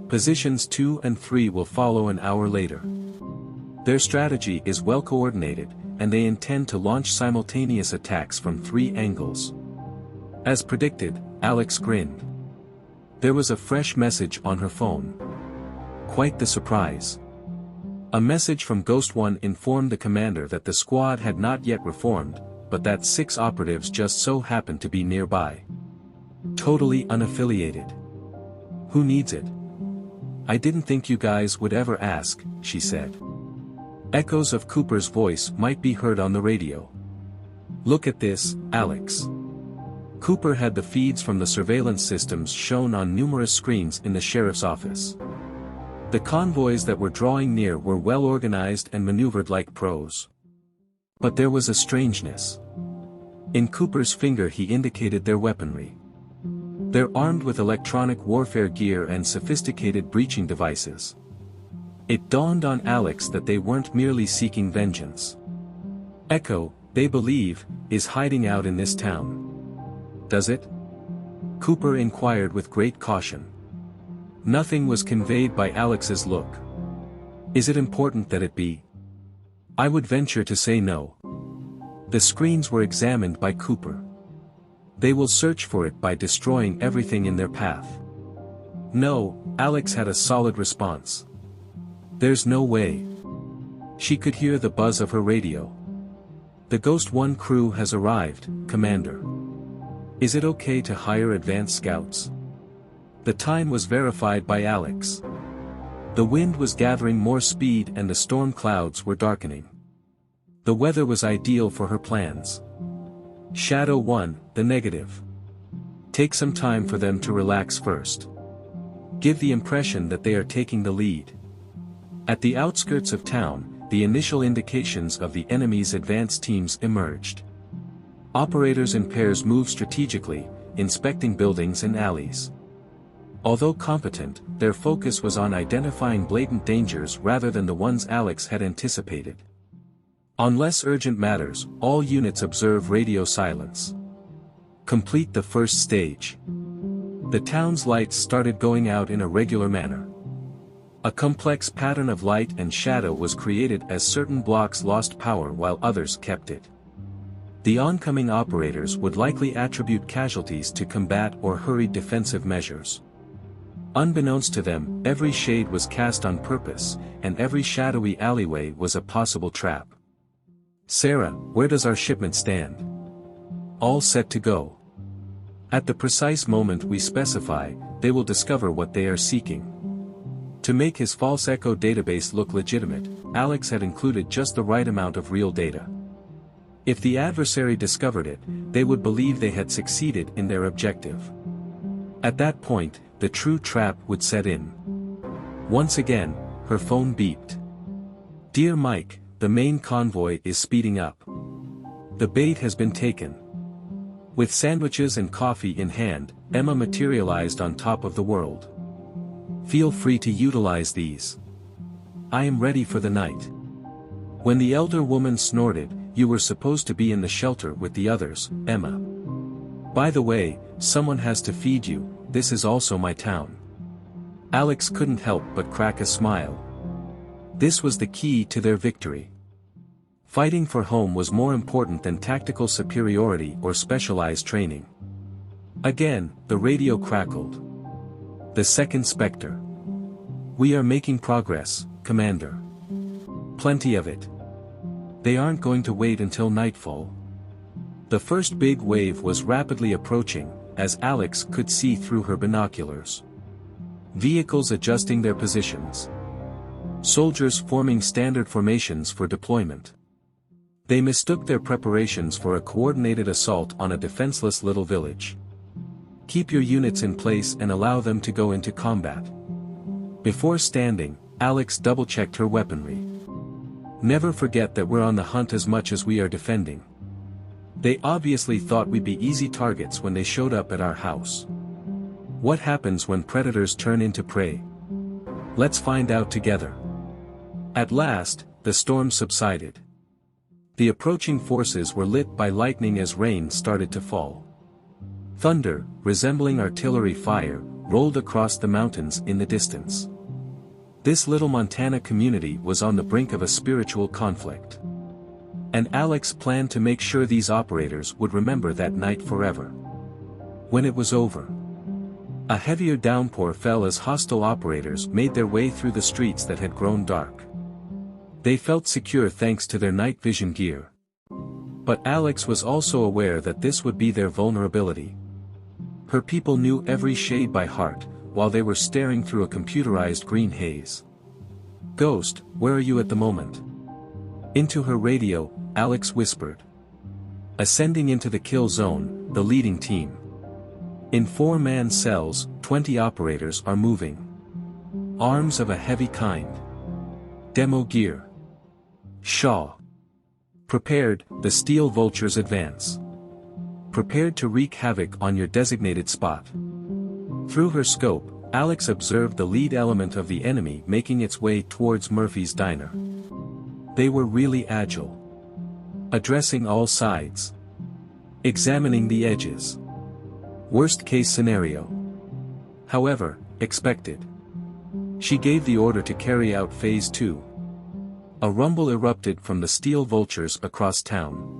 Positions 2 and 3 will follow an hour later. Their strategy is well coordinated, and they intend to launch simultaneous attacks from 3 angles. As predicted, Alex grinned. There was a fresh message on her phone. Quite the surprise. A message from Ghost One informed the commander that the squad had not yet reformed, but that 6 operatives just so happened to be nearby. Totally unaffiliated. Who needs it? I didn't think you guys would ever ask, she said. Echoes of Cooper's voice might be heard on the radio. Look at this, Alex. Cooper had the feeds from the surveillance systems shown on numerous screens in the sheriff's office. The convoys that were drawing near were well organized and maneuvered like pros. But there was a strangeness. In Cooper's finger he indicated their weaponry. They're armed with electronic warfare gear and sophisticated breaching devices. It dawned on Alex that they weren't merely seeking vengeance. Echo, they believe, is hiding out in this town. Does it? Cooper inquired with great caution. Nothing was conveyed by Alex's look. Is it important that it be? I would venture to say no. The screens were examined by Cooper. They will search for it by destroying everything in their path. No, Alex had a solid response. There's no way. She could hear the buzz of her radio. The Ghost One crew has arrived, Commander. Is it okay to hire advanced scouts? The time was verified by Alex. The wind was gathering more speed and the storm clouds were darkening. The weather was ideal for her plans. Shadow 1, the negative. Take some time for them to relax first. Give the impression that they are taking the lead. At the outskirts of town, the initial indications of the enemy's advance teams emerged. Operators in pairs moved strategically, inspecting buildings and alleys. Although competent, their focus was on identifying blatant dangers rather than the ones Alex had anticipated. On less urgent matters, all units observe radio silence. Complete the first stage. The town's lights started going out in a regular manner. A complex pattern of light and shadow was created as certain blocks lost power while others kept it. The oncoming operators would likely attribute casualties to combat or hurried defensive measures. Unbeknownst to them, every shade was cast on purpose, and every shadowy alleyway was a possible trap. Sarah, where does our shipment stand? All set to go. At the precise moment we specify, they will discover what they are seeking. To make his false echo database look legitimate, Alex had included just the right amount of real data. If the adversary discovered it, they would believe they had succeeded in their objective. At that point, the true trap would set in. Once again, her phone beeped. Dear Mike, the main convoy is speeding up. The bait has been taken. With sandwiches and coffee in hand, Emma materialized on top of the world. Feel free to utilize these. I am ready for the night." When the elder woman snorted, "You were supposed to be in the shelter with the others, Emma. By the way, someone has to feed you, this is also my town." Alex couldn't help but crack a smile. This was the key to their victory. Fighting for home was more important than tactical superiority or specialized training. Again, the radio crackled. The second Spectre. "We are making progress, Commander. Plenty of it. They aren't going to wait until nightfall." The first big wave was rapidly approaching, as Alex could see through her binoculars. Vehicles adjusting their positions. Soldiers forming standard formations for deployment. They mistook their preparations for a coordinated assault on a defenseless little village. "Keep your units in place and allow them to go into combat." Before standing, Alex double-checked her weaponry. "Never forget that we're on the hunt as much as we are defending. They obviously thought we'd be easy targets when they showed up at our house. What happens when predators turn into prey? Let's find out together." At last, the storm subsided. The approaching forces were lit by lightning as rain started to fall. Thunder, resembling artillery fire, rolled across the mountains in the distance. This little Montana community was on the brink of a spiritual conflict. And Alex planned to make sure these operators would remember that night forever. When it was over, a heavier downpour fell as hostile operators made their way through the streets that had grown dark. They felt secure thanks to their night vision gear. But Alex was also aware that this would be their vulnerability. Her people knew every shade by heart, while they were staring through a computerized green haze. "Ghost, where are you at the moment?" Into her radio, Alex whispered. Ascending into the kill zone, the leading team. In 4-man cells, 20 operators are moving. Arms of a heavy kind. Demo gear. Shaw. Prepared, the steel vultures advance. Prepared to wreak havoc on your designated spot. Through her scope, Alex observed the lead element of the enemy making its way towards Murphy's diner. They were really agile. Addressing all sides. Examining the edges. Worst case scenario. However, expected. She gave the order to carry out Phase 2. A rumble erupted from the steel vultures across town.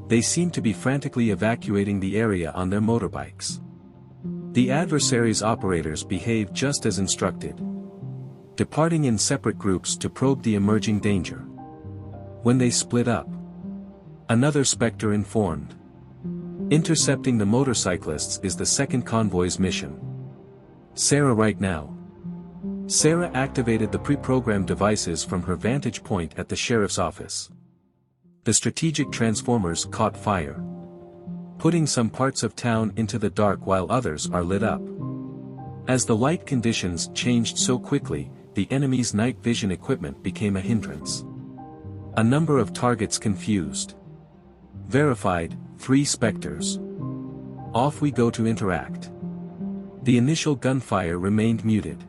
They seemed to be frantically evacuating the area on their motorbikes. The adversary's operators behaved just as instructed. Departing in separate groups to probe the emerging danger. When they split up, another Spectre informed. Intercepting the motorcyclists is the second convoy's mission. Sarah right now. Sarah activated the pre-programmed devices from her vantage point at the sheriff's office. The strategic transformers caught fire, putting some parts of town into the dark while others are lit up. As the light conditions changed so quickly, the enemy's night vision equipment became a hindrance. A number of targets confused. Verified, 3 Spectres. Off we go to interact. The initial gunfire remained muted.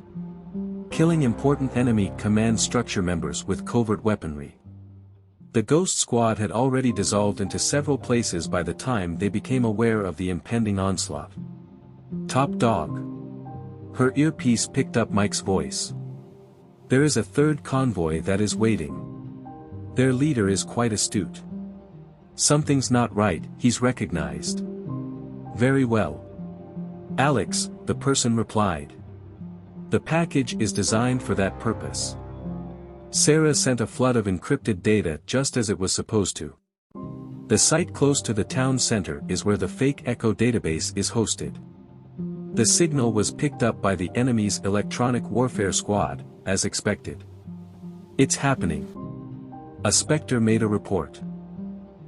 Killing important enemy command structure members with covert weaponry. The Ghost Squad had already dissolved into several places by the time they became aware of the impending onslaught. Top dog. Her earpiece picked up Mike's voice. There is a third convoy that is waiting. Their leader is quite astute. Something's not right, he's recognized. Very well. Alex, the person replied. The package is designed for that purpose. Sarah sent a flood of encrypted data just as it was supposed to. The site close to the town center is where the fake Echo database is hosted. The signal was picked up by the enemy's electronic warfare squad, as expected. It's happening. A Spectre made a report.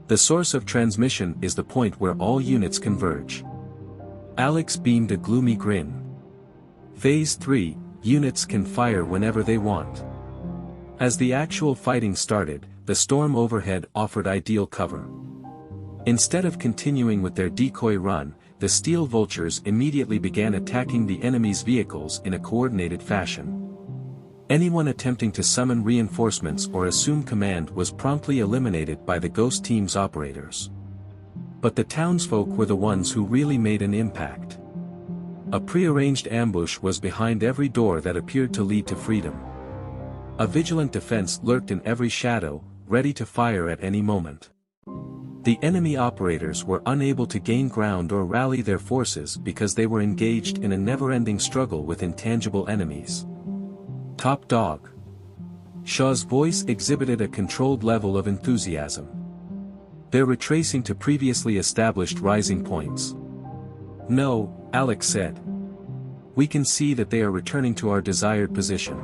The source of transmission is the point where all units converge. Alex beamed a gloomy grin. Phase 3, units can fire whenever they want. As the actual fighting started, the storm overhead offered ideal cover. Instead of continuing with their decoy run, the steel vultures immediately began attacking the enemy's vehicles in a coordinated fashion. Anyone attempting to summon reinforcements or assume command was promptly eliminated by the ghost team's operators. But the townsfolk were the ones who really made an impact. A prearranged ambush was behind every door that appeared to lead to freedom. A vigilant defense lurked in every shadow, ready to fire at any moment. The enemy operators were unable to gain ground or rally their forces because they were engaged in a never-ending struggle with intangible enemies. Top dog. Shaw's voice exhibited a controlled level of enthusiasm. They're retracing to previously established rising points. No, Alex said. We can see that they are returning to our desired position.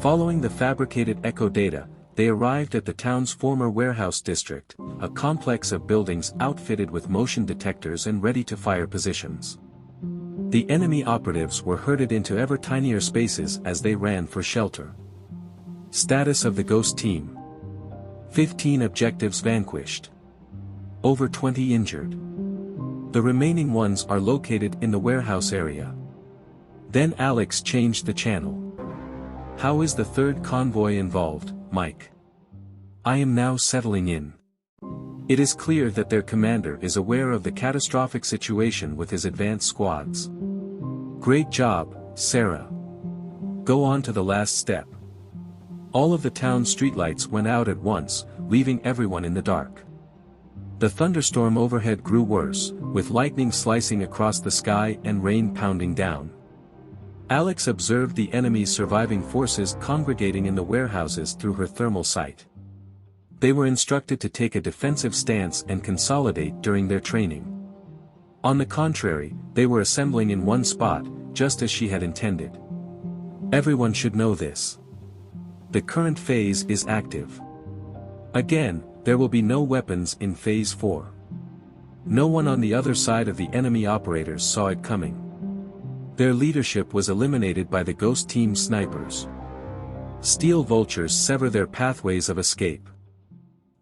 Following the fabricated echo data, they arrived at the town's former warehouse district, a complex of buildings outfitted with motion detectors and ready-to-fire positions. The enemy operatives were herded into ever tinier spaces as they ran for shelter. Status of the ghost team. 15 objectives vanquished. Over 20 injured. The remaining ones are located in the warehouse area. Then Alex changed the channel. How is the third convoy involved, Mike? I am now settling in. It is clear that their commander is aware of the catastrophic situation with his advanced squads. Great job, Sarah. Go on to the last step. All of the town's streetlights went out at once, leaving everyone in the dark. The thunderstorm overhead grew worse, with lightning slicing across the sky and rain pounding down. Alex observed the enemy's surviving forces congregating in the warehouses through her thermal sight. They were instructed to take a defensive stance and consolidate during their training. On the contrary, they were assembling in one spot, just as she had intended. Everyone should know this. The current phase is active. Again, there will be no weapons in Phase 4. No one on the other side of the enemy operators saw it coming. Their leadership was eliminated by the ghost team snipers. Steel vultures sever their pathways of escape.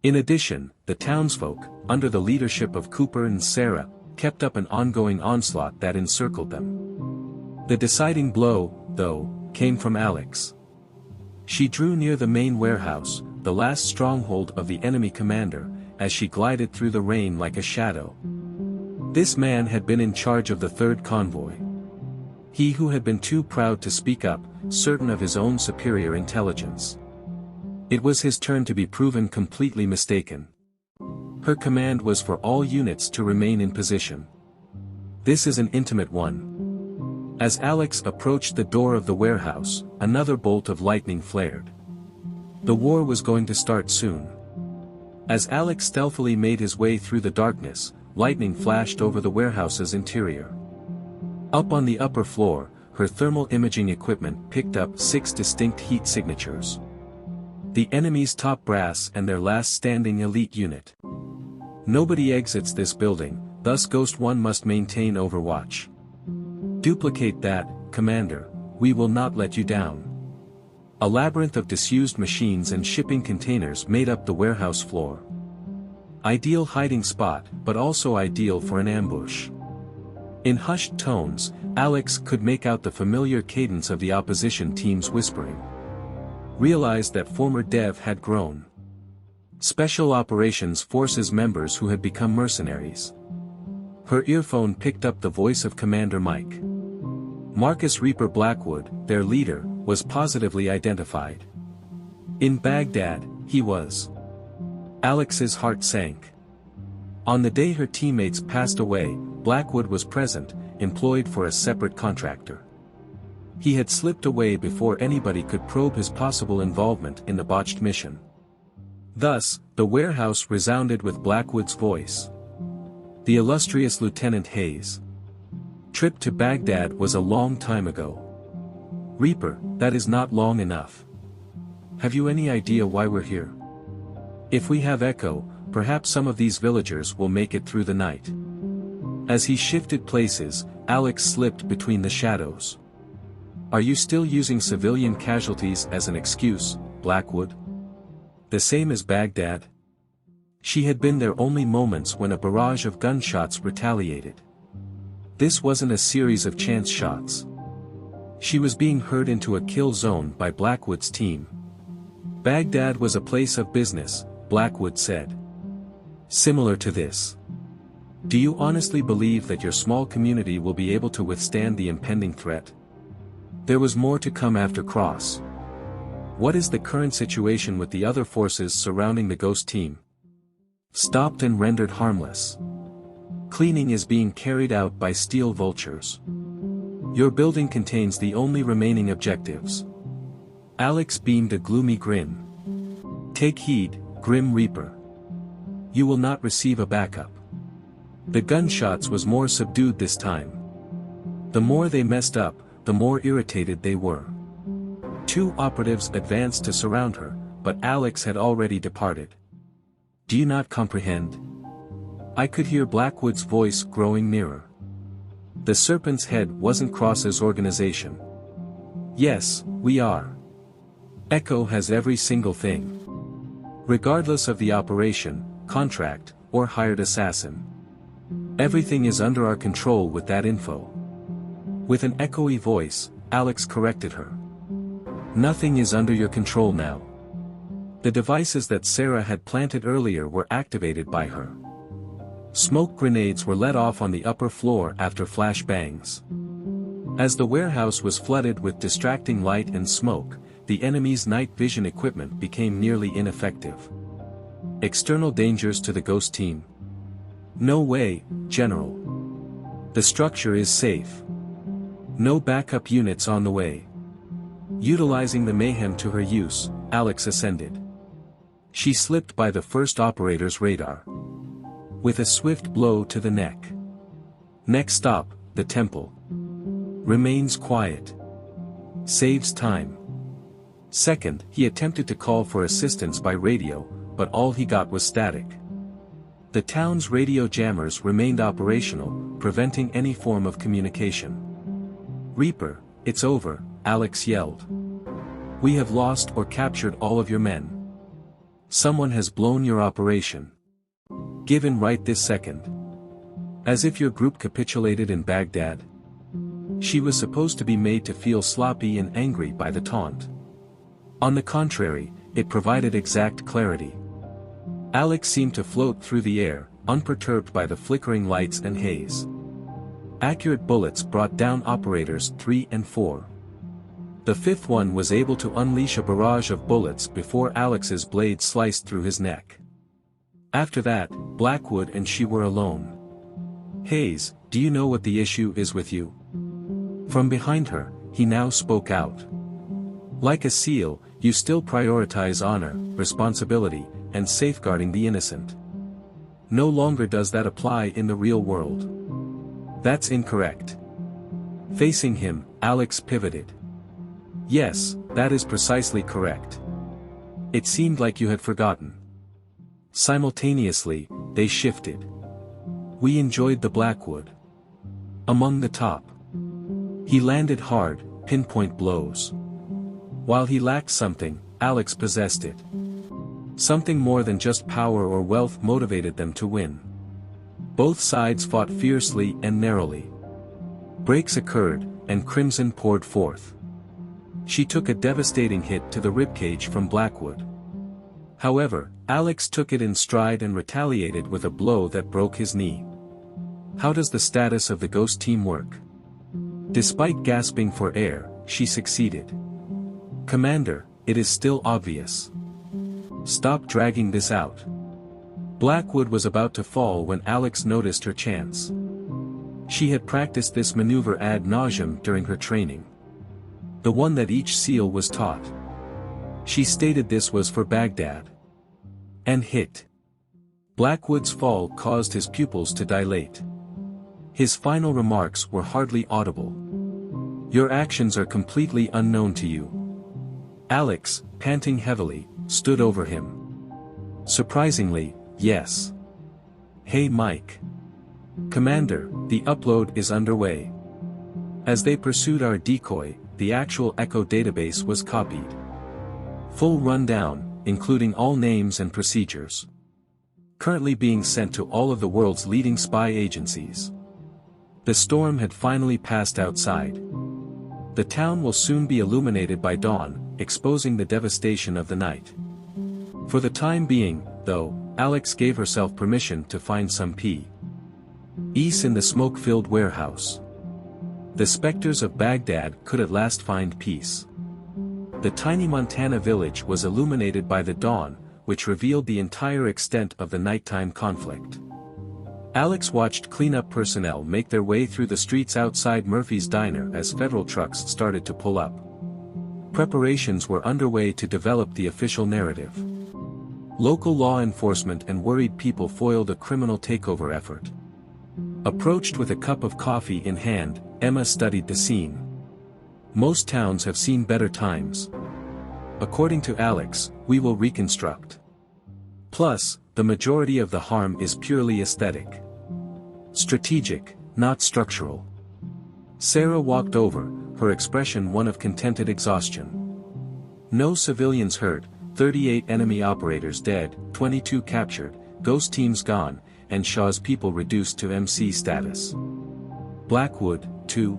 In addition, the townsfolk, under the leadership of Cooper and Sarah, kept up an ongoing onslaught that encircled them. The deciding blow, though, came from Alex. She drew near the main warehouse, the last stronghold of the enemy commander, as she glided through the rain like a shadow. This man had been in charge of the third convoy. He who had been too proud to speak up, certain of his own superior intelligence. It was his turn to be proven completely mistaken. Her command was for all units to remain in position. This is an intimate one. As Alex approached the door of the warehouse, another bolt of lightning flared. The war was going to start soon. As Alex stealthily made his way through the darkness, lightning flashed over the warehouse's interior. Up on the upper floor, her thermal imaging equipment picked up 6 distinct heat signatures. The enemy's top brass and their last standing elite unit. Nobody exits this building, thus Ghost 1 must maintain overwatch. Duplicate that, Commander, we will not let you down. A labyrinth of disused machines and shipping containers made up the warehouse floor. Ideal hiding spot, but also ideal for an ambush. In hushed tones, Alex could make out the familiar cadence of the opposition team's whispering. Realized that former Dev had grown. Special Operations Forces members who had become mercenaries. Her earphone picked up the voice of Commander Mike. Marcus Reaper Blackwood, their leader, was positively identified. In Baghdad, he was. Alex's heart sank. On the day her teammates passed away, Blackwood was present, employed for a separate contractor. He had slipped away before anybody could probe his possible involvement in the botched mission. Thus, the warehouse resounded with Blackwood's voice. The illustrious Lieutenant Hayes. Trip to Baghdad was a long time ago. Reaper, that is not long enough. Have you any idea why we're here? If we have echo, perhaps some of these villagers will make it through the night. As he shifted places, Alex slipped between the shadows. Are you still using civilian casualties as an excuse, Blackwood? The same as Baghdad? She had been there only moments when a barrage of gunshots retaliated. This wasn't a series of chance shots. She was being herded into a kill zone by Blackwood's team. Baghdad was a place of business, Blackwood said. Similar to this. Do you honestly believe that your small community will be able to withstand the impending threat? There was more to come after Cross. What is the current situation with the other forces surrounding the Ghost team? Stopped and rendered harmless. Cleaning is being carried out by steel vultures. Your building contains the only remaining objectives. Alex beamed a gloomy grin. Take heed, Grim Reaper. You will not receive a backup. The gunshots was more subdued this time. The more they messed up, the more irritated they were. 2 operatives advanced to surround her, but Alex had already departed. Do you not comprehend? I could hear Blackwood's voice growing nearer. The Serpent's Head wasn't Cross's organization. Yes, we are. Echo has every single thing. Regardless of the operation, contract, or hired assassin. Everything is under our control with that info. With an echoey voice, Alex corrected her. Nothing is under your control now. The devices that Sarah had planted earlier were activated by her. Smoke grenades were let off on the upper floor after flash bangs. As the warehouse was flooded with distracting light and smoke, the enemy's night vision equipment became nearly ineffective. External dangers to the Ghost team? No way, General. The structure is safe. No backup units on the way. Utilizing the mayhem to her use, Alex ascended. She slipped by the first operator's radar. With a swift blow to the neck. Next stop, the temple. Remains quiet. Saves time. Second, he attempted to call for assistance by radio, but all he got was static. The town's radio jammers remained operational, preventing any form of communication. Reaper, it's over, Alex yelled. We have lost or captured all of your men. Someone has blown your operation. Give in right this second. As if your group capitulated in Baghdad. She was supposed to be made to feel sloppy and angry by the taunt. On the contrary, it provided exact clarity. Alex seemed to float through the air, unperturbed by the flickering lights and haze. Accurate bullets brought down operators 3 and 4. The 5th one was able to unleash a barrage of bullets before Alex's blade sliced through his neck. After that, Blackwood and she were alone. Hayes, do you know what the issue is with you? From behind her, he now spoke out. Like a SEAL, you still prioritize honor, responsibility, and safeguarding the innocent. No longer does that apply in the real world. That's incorrect. Facing him, Alex pivoted. Yes, that is precisely correct. It seemed like you had forgotten. Simultaneously, they shifted. We enjoyed the Blackwood. Among the top. He landed hard, pinpoint blows. While he lacked something, Alex possessed it. Something more than just power or wealth motivated them to win. Both sides fought fiercely and narrowly. Breaks occurred, and crimson poured forth. She took a devastating hit to the ribcage from Blackwood. However, Alex took it in stride and retaliated with a blow that broke his knee. How does the status of the Ghost team work? Despite gasping for air, she succeeded. Commander, it is still obvious. Stop dragging this out. Blackwood was about to fall when Alex noticed her chance. She had practiced this maneuver ad nauseum during her training. The one that each SEAL was taught. She stated this was for Baghdad. And hit. Blackwood's fall caused his pupils to dilate. His final remarks were hardly audible. Your actions are completely unknown to you. Alex, panting heavily, stood over him. Surprisingly, yes. Hey Mike. Commander, the upload is underway. As they pursued our decoy, the actual Echo database was copied. Full rundown, including all names and procedures. Currently being sent to all of the world's leading spy agencies. The storm had finally passed outside. The town will soon be illuminated by dawn, exposing the devastation of the night. For the time being, though, Alex gave herself permission to find some peace in the smoke-filled warehouse. The specters of Baghdad could at last find peace. The tiny Montana village was illuminated by the dawn, which revealed the entire extent of the nighttime conflict. Alex watched cleanup personnel make their way through the streets outside Murphy's diner as federal trucks started to pull up. Preparations were underway to develop the official narrative. Local law enforcement and worried people foiled a criminal takeover effort. Approached with a cup of coffee in hand, Emma studied the scene. Most towns have seen better times. According to Alex, we will reconstruct. Plus, the majority of the harm is purely aesthetic. Strategic, not structural. Sarah walked over, her expression one of contented exhaustion. No civilians hurt, 38 enemy operators dead, 22 captured, ghost teams gone, and Shaw's people reduced to MC status. Blackwood, too.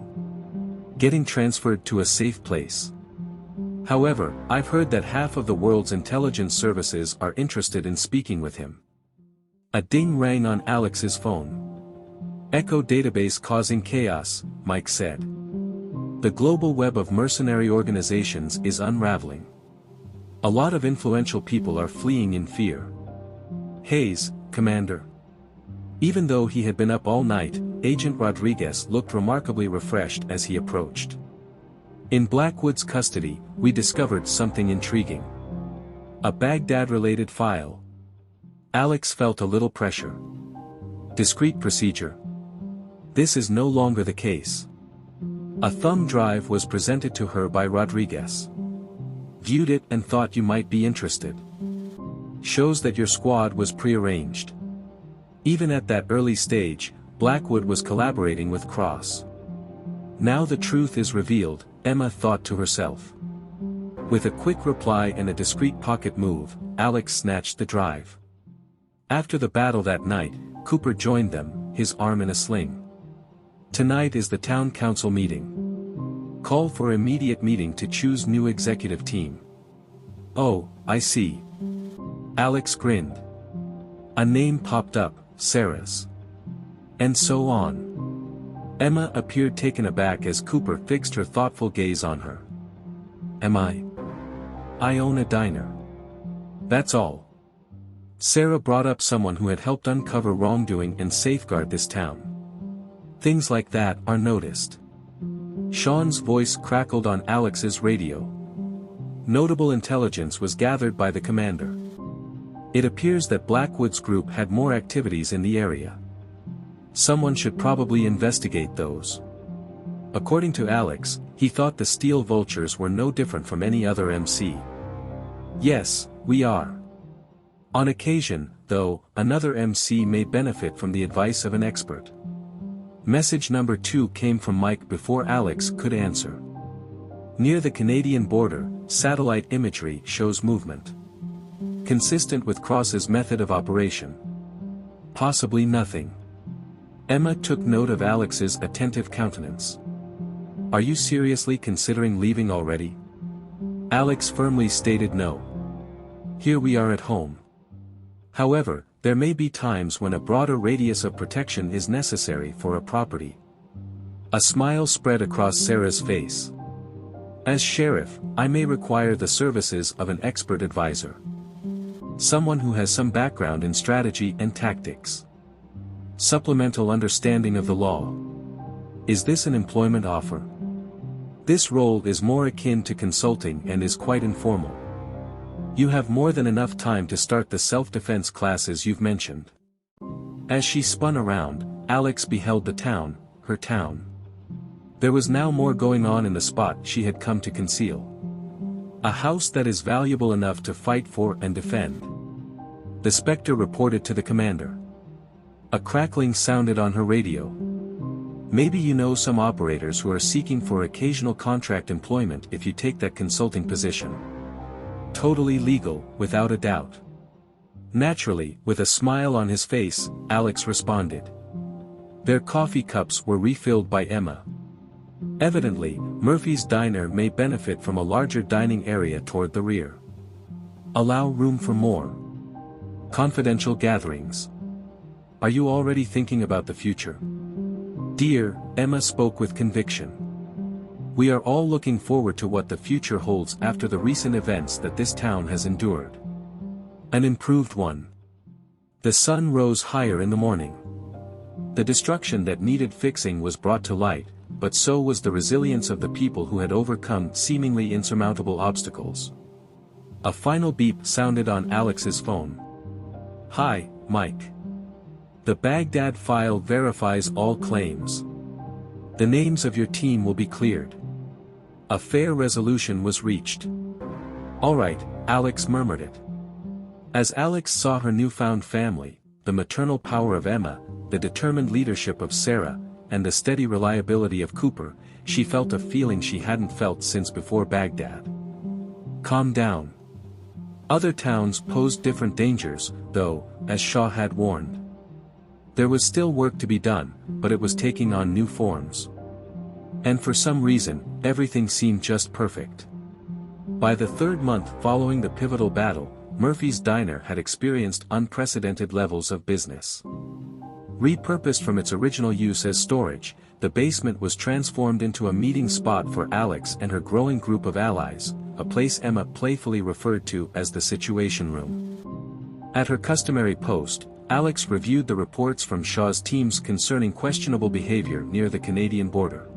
Getting transferred to a safe place. However, I've heard that half of the world's intelligence services are interested in speaking with him. A ding rang on Alex's phone. Echo database causing chaos, Mike said. The global web of mercenary organizations is unraveling. A lot of influential people are fleeing in fear. Hayes, Commander. Even though he had been up all night, Agent Rodriguez looked remarkably refreshed as he approached. In Blackwood's custody, we discovered something intriguing. A Baghdad-related file. Alex felt a little pressure. Discreet procedure. This is no longer the case. A thumb drive was presented to her by Rodriguez. Viewed it and thought you might be interested. Shows that your squad was prearranged. Even at that early stage, Blackwood was collaborating with Cross. Now the truth is revealed, Emma thought to herself. With a quick reply and a discreet pocket move, Alex snatched the drive. After the battle that night, Cooper joined them, his arm in a sling. Tonight is the town council meeting. Call for immediate meeting to choose new executive team. Oh, I see. Alex grinned. A name popped up, Sarah's. And so on. Emma appeared taken aback as Cooper fixed her thoughtful gaze on her. Am I? I own a diner. That's all. Sarah brought up someone who had helped uncover wrongdoing and safeguard this town. Things like that are noticed. Sean's voice crackled on Alex's radio. Notable intelligence was gathered by the commander. It appears that Blackwood's group had more activities in the area. Someone should probably investigate those. According to Alex, he thought the Steel Vultures were no different from any other MC. Yes, we are. On occasion, though, another MC may benefit from the advice of an expert. Message number 2 came from Mike before Alex could answer. Near the Canadian border, satellite imagery shows movement. Consistent with Cross's method of operation. Possibly nothing. Emma took note of Alex's attentive countenance. Are you seriously considering leaving already? Alex firmly stated no. Here we are at home. However, there may be times when a broader radius of protection is necessary for a property. A smile spread across Sarah's face. As sheriff, I may require the services of an expert advisor. Someone who has some background in strategy and tactics. Supplemental understanding of the law. Is this an employment offer? This role is more akin to consulting and is quite informal. You have more than enough time to start the self-defense classes you've mentioned. As she spun around, Alex beheld the town, her town. There was now more going on in the spot she had come to conceal. A house that is valuable enough to fight for and defend. The Spectre reported to the commander. A crackling sounded on her radio. Maybe you know some operators who are seeking for occasional contract employment if you take that consulting position. Totally legal, without a doubt. Naturally, with a smile on his face, Alex responded. Their coffee cups were refilled by Emma. Evidently, Murphy's Diner may benefit from a larger dining area toward the rear. Allow room for more. Confidential gatherings. Are you already thinking about the future? Dear, Emma spoke with conviction. We are all looking forward to what the future holds after the recent events that this town has endured. An improved one. The sun rose higher in the morning. The destruction that needed fixing was brought to light, but so was the resilience of the people who had overcome seemingly insurmountable obstacles. A final beep sounded on Alex's phone. Hi, Mike. The Baghdad file verifies all claims. The names of your team will be cleared. A fair resolution was reached. All right, Alex murmured it. As Alex saw her newfound family, the maternal power of Emma, the determined leadership of Sarah, and the steady reliability of Cooper, she felt a feeling she hadn't felt since before Baghdad. Calm down. Other towns posed different dangers, though, as Shaw had warned. There was still work to be done, but it was taking on new forms. And for some reason, everything seemed just perfect. By the third month following the pivotal battle, Murphy's Diner had experienced unprecedented levels of business. Repurposed from its original use as storage, the basement was transformed into a meeting spot for Alex and her growing group of allies, a place Emma playfully referred to as the Situation Room. At her customary post, Alex reviewed the reports from Shaw's teams concerning questionable behavior near the Canadian border.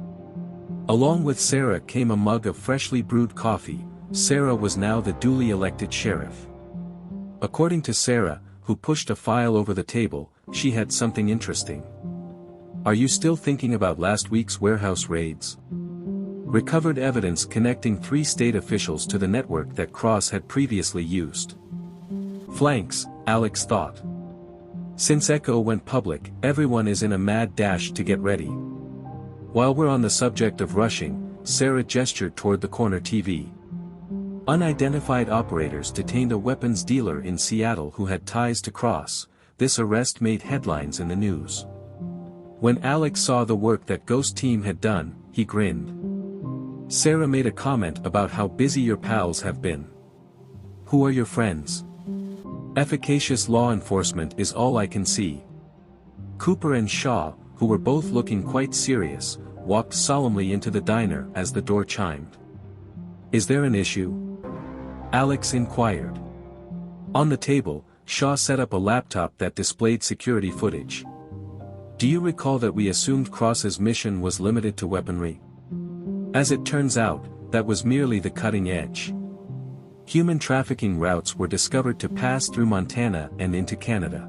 Along with Sarah came a mug of freshly brewed coffee. Sarah was now the duly elected sheriff. According to Sarah, who pushed a file over the table, she had something interesting. Are you still thinking about last week's warehouse raids? Recovered evidence connecting 3 state officials to the network that Cross had previously used. Flanks, Alex thought. Since Echo went public, everyone is in a mad dash to get ready. While we're on the subject of rushing, Sarah gestured toward the corner TV. Unidentified operators detained a weapons dealer in Seattle who had ties to Cross. This arrest made headlines in the news. When Alex saw the work that Ghost Team had done, he grinned. Sarah made a comment about how busy your pals have been. Who are your friends? Efficacious law enforcement is all I can see. Cooper and Shaw, who were both looking quite serious, walked solemnly into the diner as the door chimed. Is there an issue? Alex inquired. On the table, Shaw set up a laptop that displayed security footage. Do you recall that we assumed Cross's mission was limited to weaponry? As it turns out, that was merely the cutting edge. Human trafficking routes were discovered to pass through Montana and into Canada.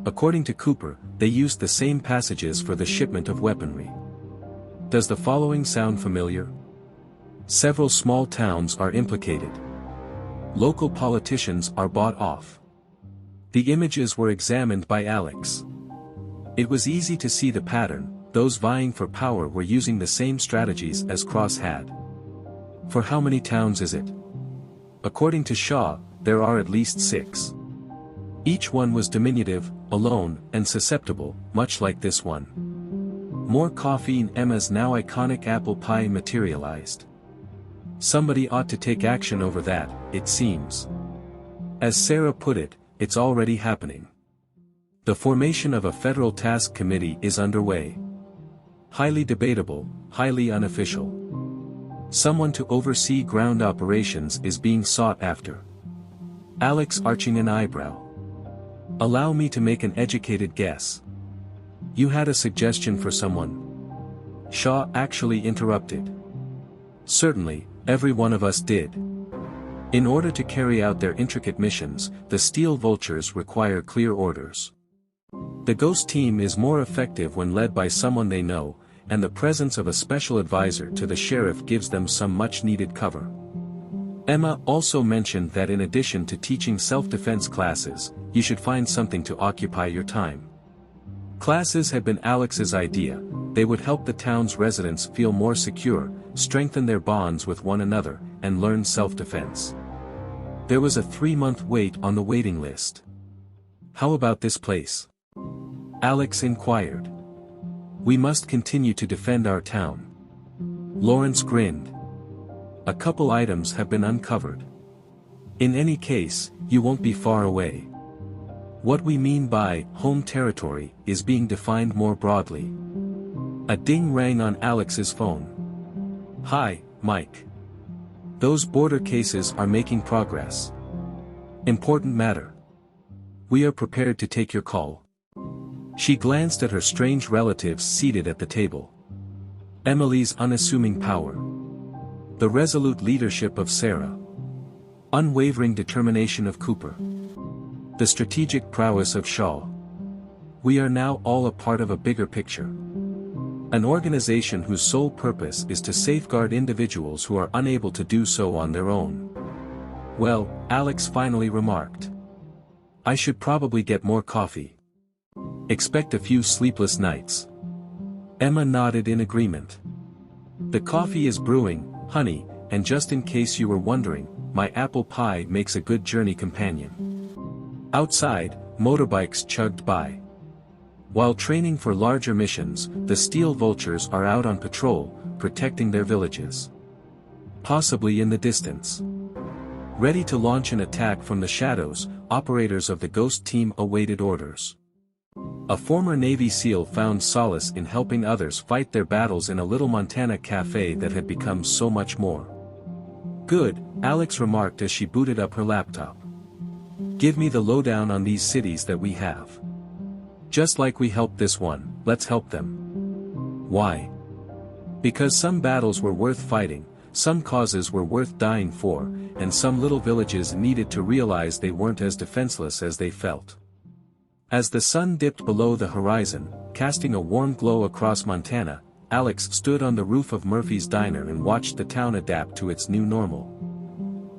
According to Cooper, they used the same passages for the shipment of weaponry. Does the following sound familiar? Several small towns are implicated. Local politicians are bought off. The images were examined by Alex. It was easy to see the pattern. Those vying for power were using the same strategies as Cross had. For how many towns is it? According to Shaw, there are at least 6. Each one was diminutive, alone, and susceptible, much like this one. More coffee and Emma's now iconic apple pie materialized. Somebody ought to take action over that, it seems. As Sarah put it, it's already happening. The formation of a federal task committee is underway. Highly debatable, highly unofficial. Someone to oversee ground operations is being sought after. Alex arching an eyebrow. Allow me to make an educated guess. You had a suggestion for someone? Shaw actually interrupted. Certainly, every one of us did. In order to carry out their intricate missions, the Steel Vultures require clear orders. The Ghost Team is more effective when led by someone they know, and the presence of a special advisor to the sheriff gives them some much-needed cover. Emma also mentioned that in addition to teaching self-defense classes, you should find something to occupy your time. Classes had been Alex's idea. They would help the town's residents feel more secure, strengthen their bonds with one another, and learn self-defense. There was a 3-month wait on the waiting list. How about this place? Alex inquired. We must continue to defend our town. Lawrence grinned. A couple items have been uncovered. In any case, you won't be far away. What we mean by home territory is being defined more broadly. A ding rang on Alex's phone. Hi, Mike. Those border cases are making progress. Important matter. We are prepared to take your call. She glanced at her strange relatives seated at the table. Emily's unassuming power. The resolute leadership of Sarah. Unwavering determination of Cooper. The strategic prowess of Shaw. We are now all a part of a bigger picture. An organization whose sole purpose is to safeguard individuals who are unable to do so on their own. Well, Alex finally remarked. I should probably get more coffee. Expect a few sleepless nights. Emma nodded in agreement. The coffee is brewing, honey, and just in case you were wondering, my apple pie makes a good journey companion. Outside, motorbikes chugged by. While training for larger missions, the steel vultures are out on patrol, protecting their villages. Possibly in the distance. Ready to launch an attack from the shadows, operators of the Ghost team awaited orders. A former Navy SEAL found solace in helping others fight their battles in a little Montana cafe that had become so much more. Good, Alex remarked as she booted up her laptop. Give me the lowdown on these cities that we have. Just like we helped this one, let's help them. Why? Because some battles were worth fighting, some causes were worth dying for, and some little villages needed to realize they weren't as defenseless as they felt. As the sun dipped below the horizon, casting a warm glow across Montana, Alex stood on the roof of Murphy's Diner and watched the town adapt to its new normal.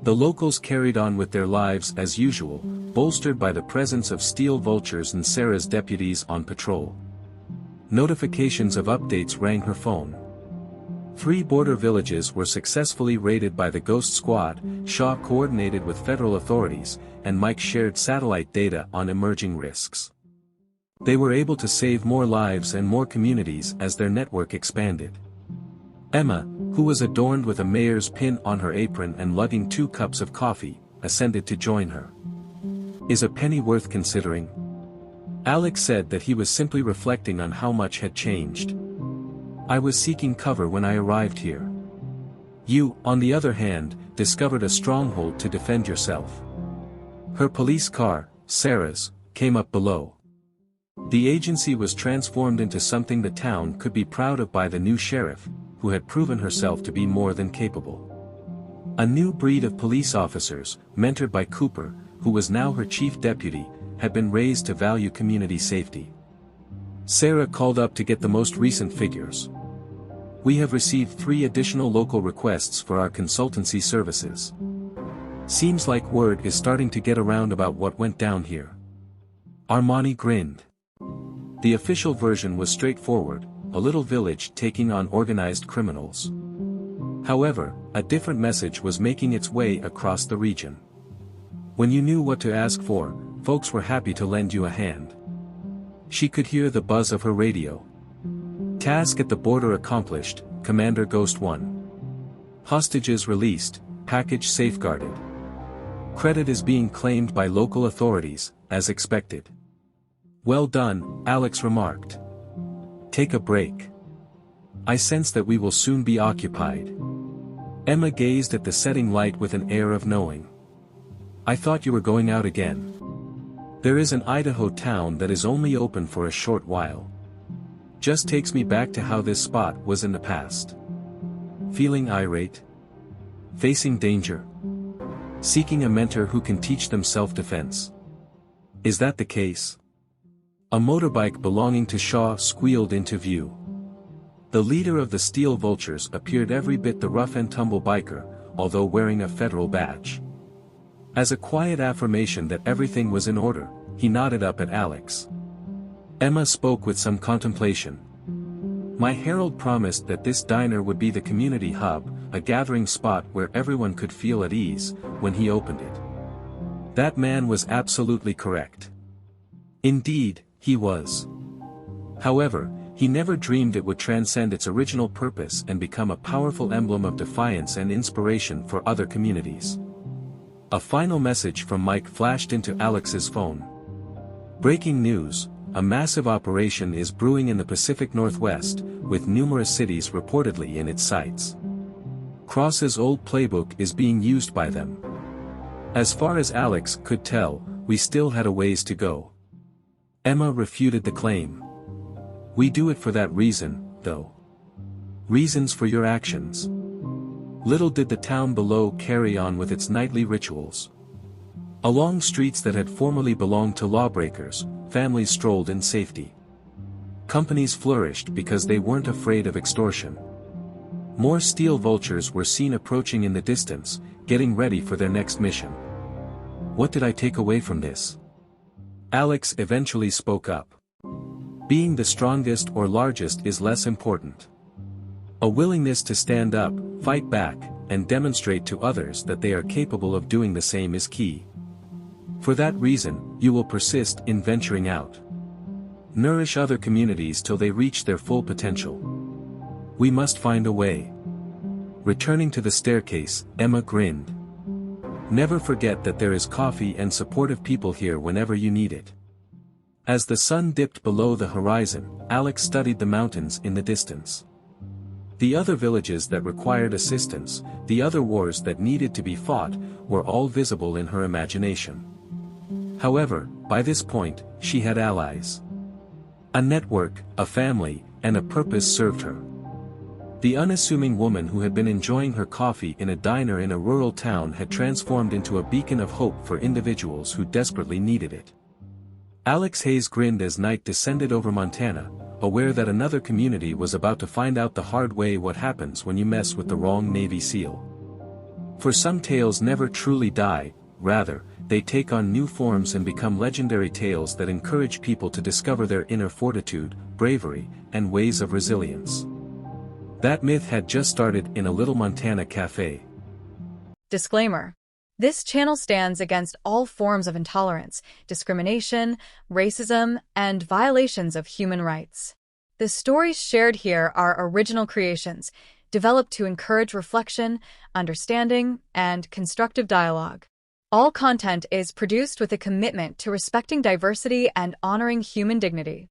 The locals carried on with their lives as usual, bolstered by the presence of steel vultures and Sarah's deputies on patrol. Notifications of updates rang her phone. 3 border villages were successfully raided by the Ghost Squad, Shaw coordinated with federal authorities, and Mike shared satellite data on emerging risks. They were able to save more lives and more communities as their network expanded. Emma, who was adorned with a mayor's pin on her apron and lugging 2 cups of coffee, ascended to join her. Is a penny worth considering? Alex said that he was simply reflecting on how much had changed. I was seeking cover when I arrived here. You, on the other hand, discovered a stronghold to defend yourself. Her police car, Sarah's, came up below. The agency was transformed into something the town could be proud of by the new sheriff, who had proven herself to be more than capable. A new breed of police officers, mentored by Cooper, who was now her chief deputy, had been raised to value community safety. Sarah called up to get the most recent figures. We have received 3 additional local requests for our consultancy services. Seems like word is starting to get around about what went down here. Armani grinned. The official version was straightforward, a little village taking on organized criminals. However, a different message was making its way across the region. When you knew what to ask for, folks were happy to lend you a hand. She could hear the buzz of her radio. Task at the border accomplished, Commander Ghost 1. Hostages released, package safeguarded. Credit is being claimed by local authorities, as expected. Well done, Alex remarked. Take a break. I sense that we will soon be occupied. Emma gazed at the setting light with an air of knowing. I thought you were going out again. There is an Idaho town that is only open for a short while. Just takes me back to how this spot was in the past. Feeling irate? Facing danger? Seeking a mentor who can teach them self-defense? Is that the case? A motorbike belonging to Shaw squealed into view. The leader of the Steel Vultures appeared every bit the rough-and-tumble biker, although wearing a federal badge. As a quiet affirmation that everything was in order, he nodded up at Alex. Emma spoke with some contemplation. My herald promised that this diner would be the community hub, a gathering spot where everyone could feel at ease, when he opened it. That man was absolutely correct. Indeed, he was. However, He never dreamed it would transcend its original purpose and become a powerful emblem of defiance and inspiration for other communities. A final message from Mike flashed into Alex's phone. Breaking news: a massive operation is brewing in the Pacific Northwest, with numerous cities reportedly in its sights. Cross's old playbook is being used by them. As far as Alex could tell, we still had a ways to go. Emma refuted the claim. We do it for that reason, though. Reasons for your actions. Little did the town below carry on with its nightly rituals. Along streets that had formerly belonged to lawbreakers, families strolled in safety. Companies flourished because they weren't afraid of extortion. More steel vultures were seen approaching in the distance, getting ready for their next mission. What did I take away from this? Alex eventually spoke up. Being the strongest or largest is less important. A willingness to stand up, fight back, and demonstrate to others that they are capable of doing the same is key. For that reason, you will persist in venturing out. Nourish other communities till they reach their full potential. We must find a way. Returning to the staircase, Emma grinned. Never forget that there is coffee and supportive people here whenever you need it. As the sun dipped below the horizon, Alex studied the mountains in the distance. The other villages that required assistance, the other wars that needed to be fought, were all visible in her imagination. However, by this point, she had allies. A network, a family, and a purpose served her. The unassuming woman who had been enjoying her coffee in a diner in a rural town had transformed into a beacon of hope for individuals who desperately needed it. Alex Hayes grinned as night descended over Montana, aware that another community was about to find out the hard way what happens when you mess with the wrong Navy SEAL. For some tales never truly die, rather, they take on new forms and become legendary tales that encourage people to discover their inner fortitude, bravery, and ways of resilience. That myth had just started in a little Montana cafe. Disclaimer. This channel stands against all forms of intolerance, discrimination, racism, and violations of human rights. The stories shared here are original creations, developed to encourage reflection, understanding, and constructive dialogue. All content is produced with a commitment to respecting diversity and honoring human dignity.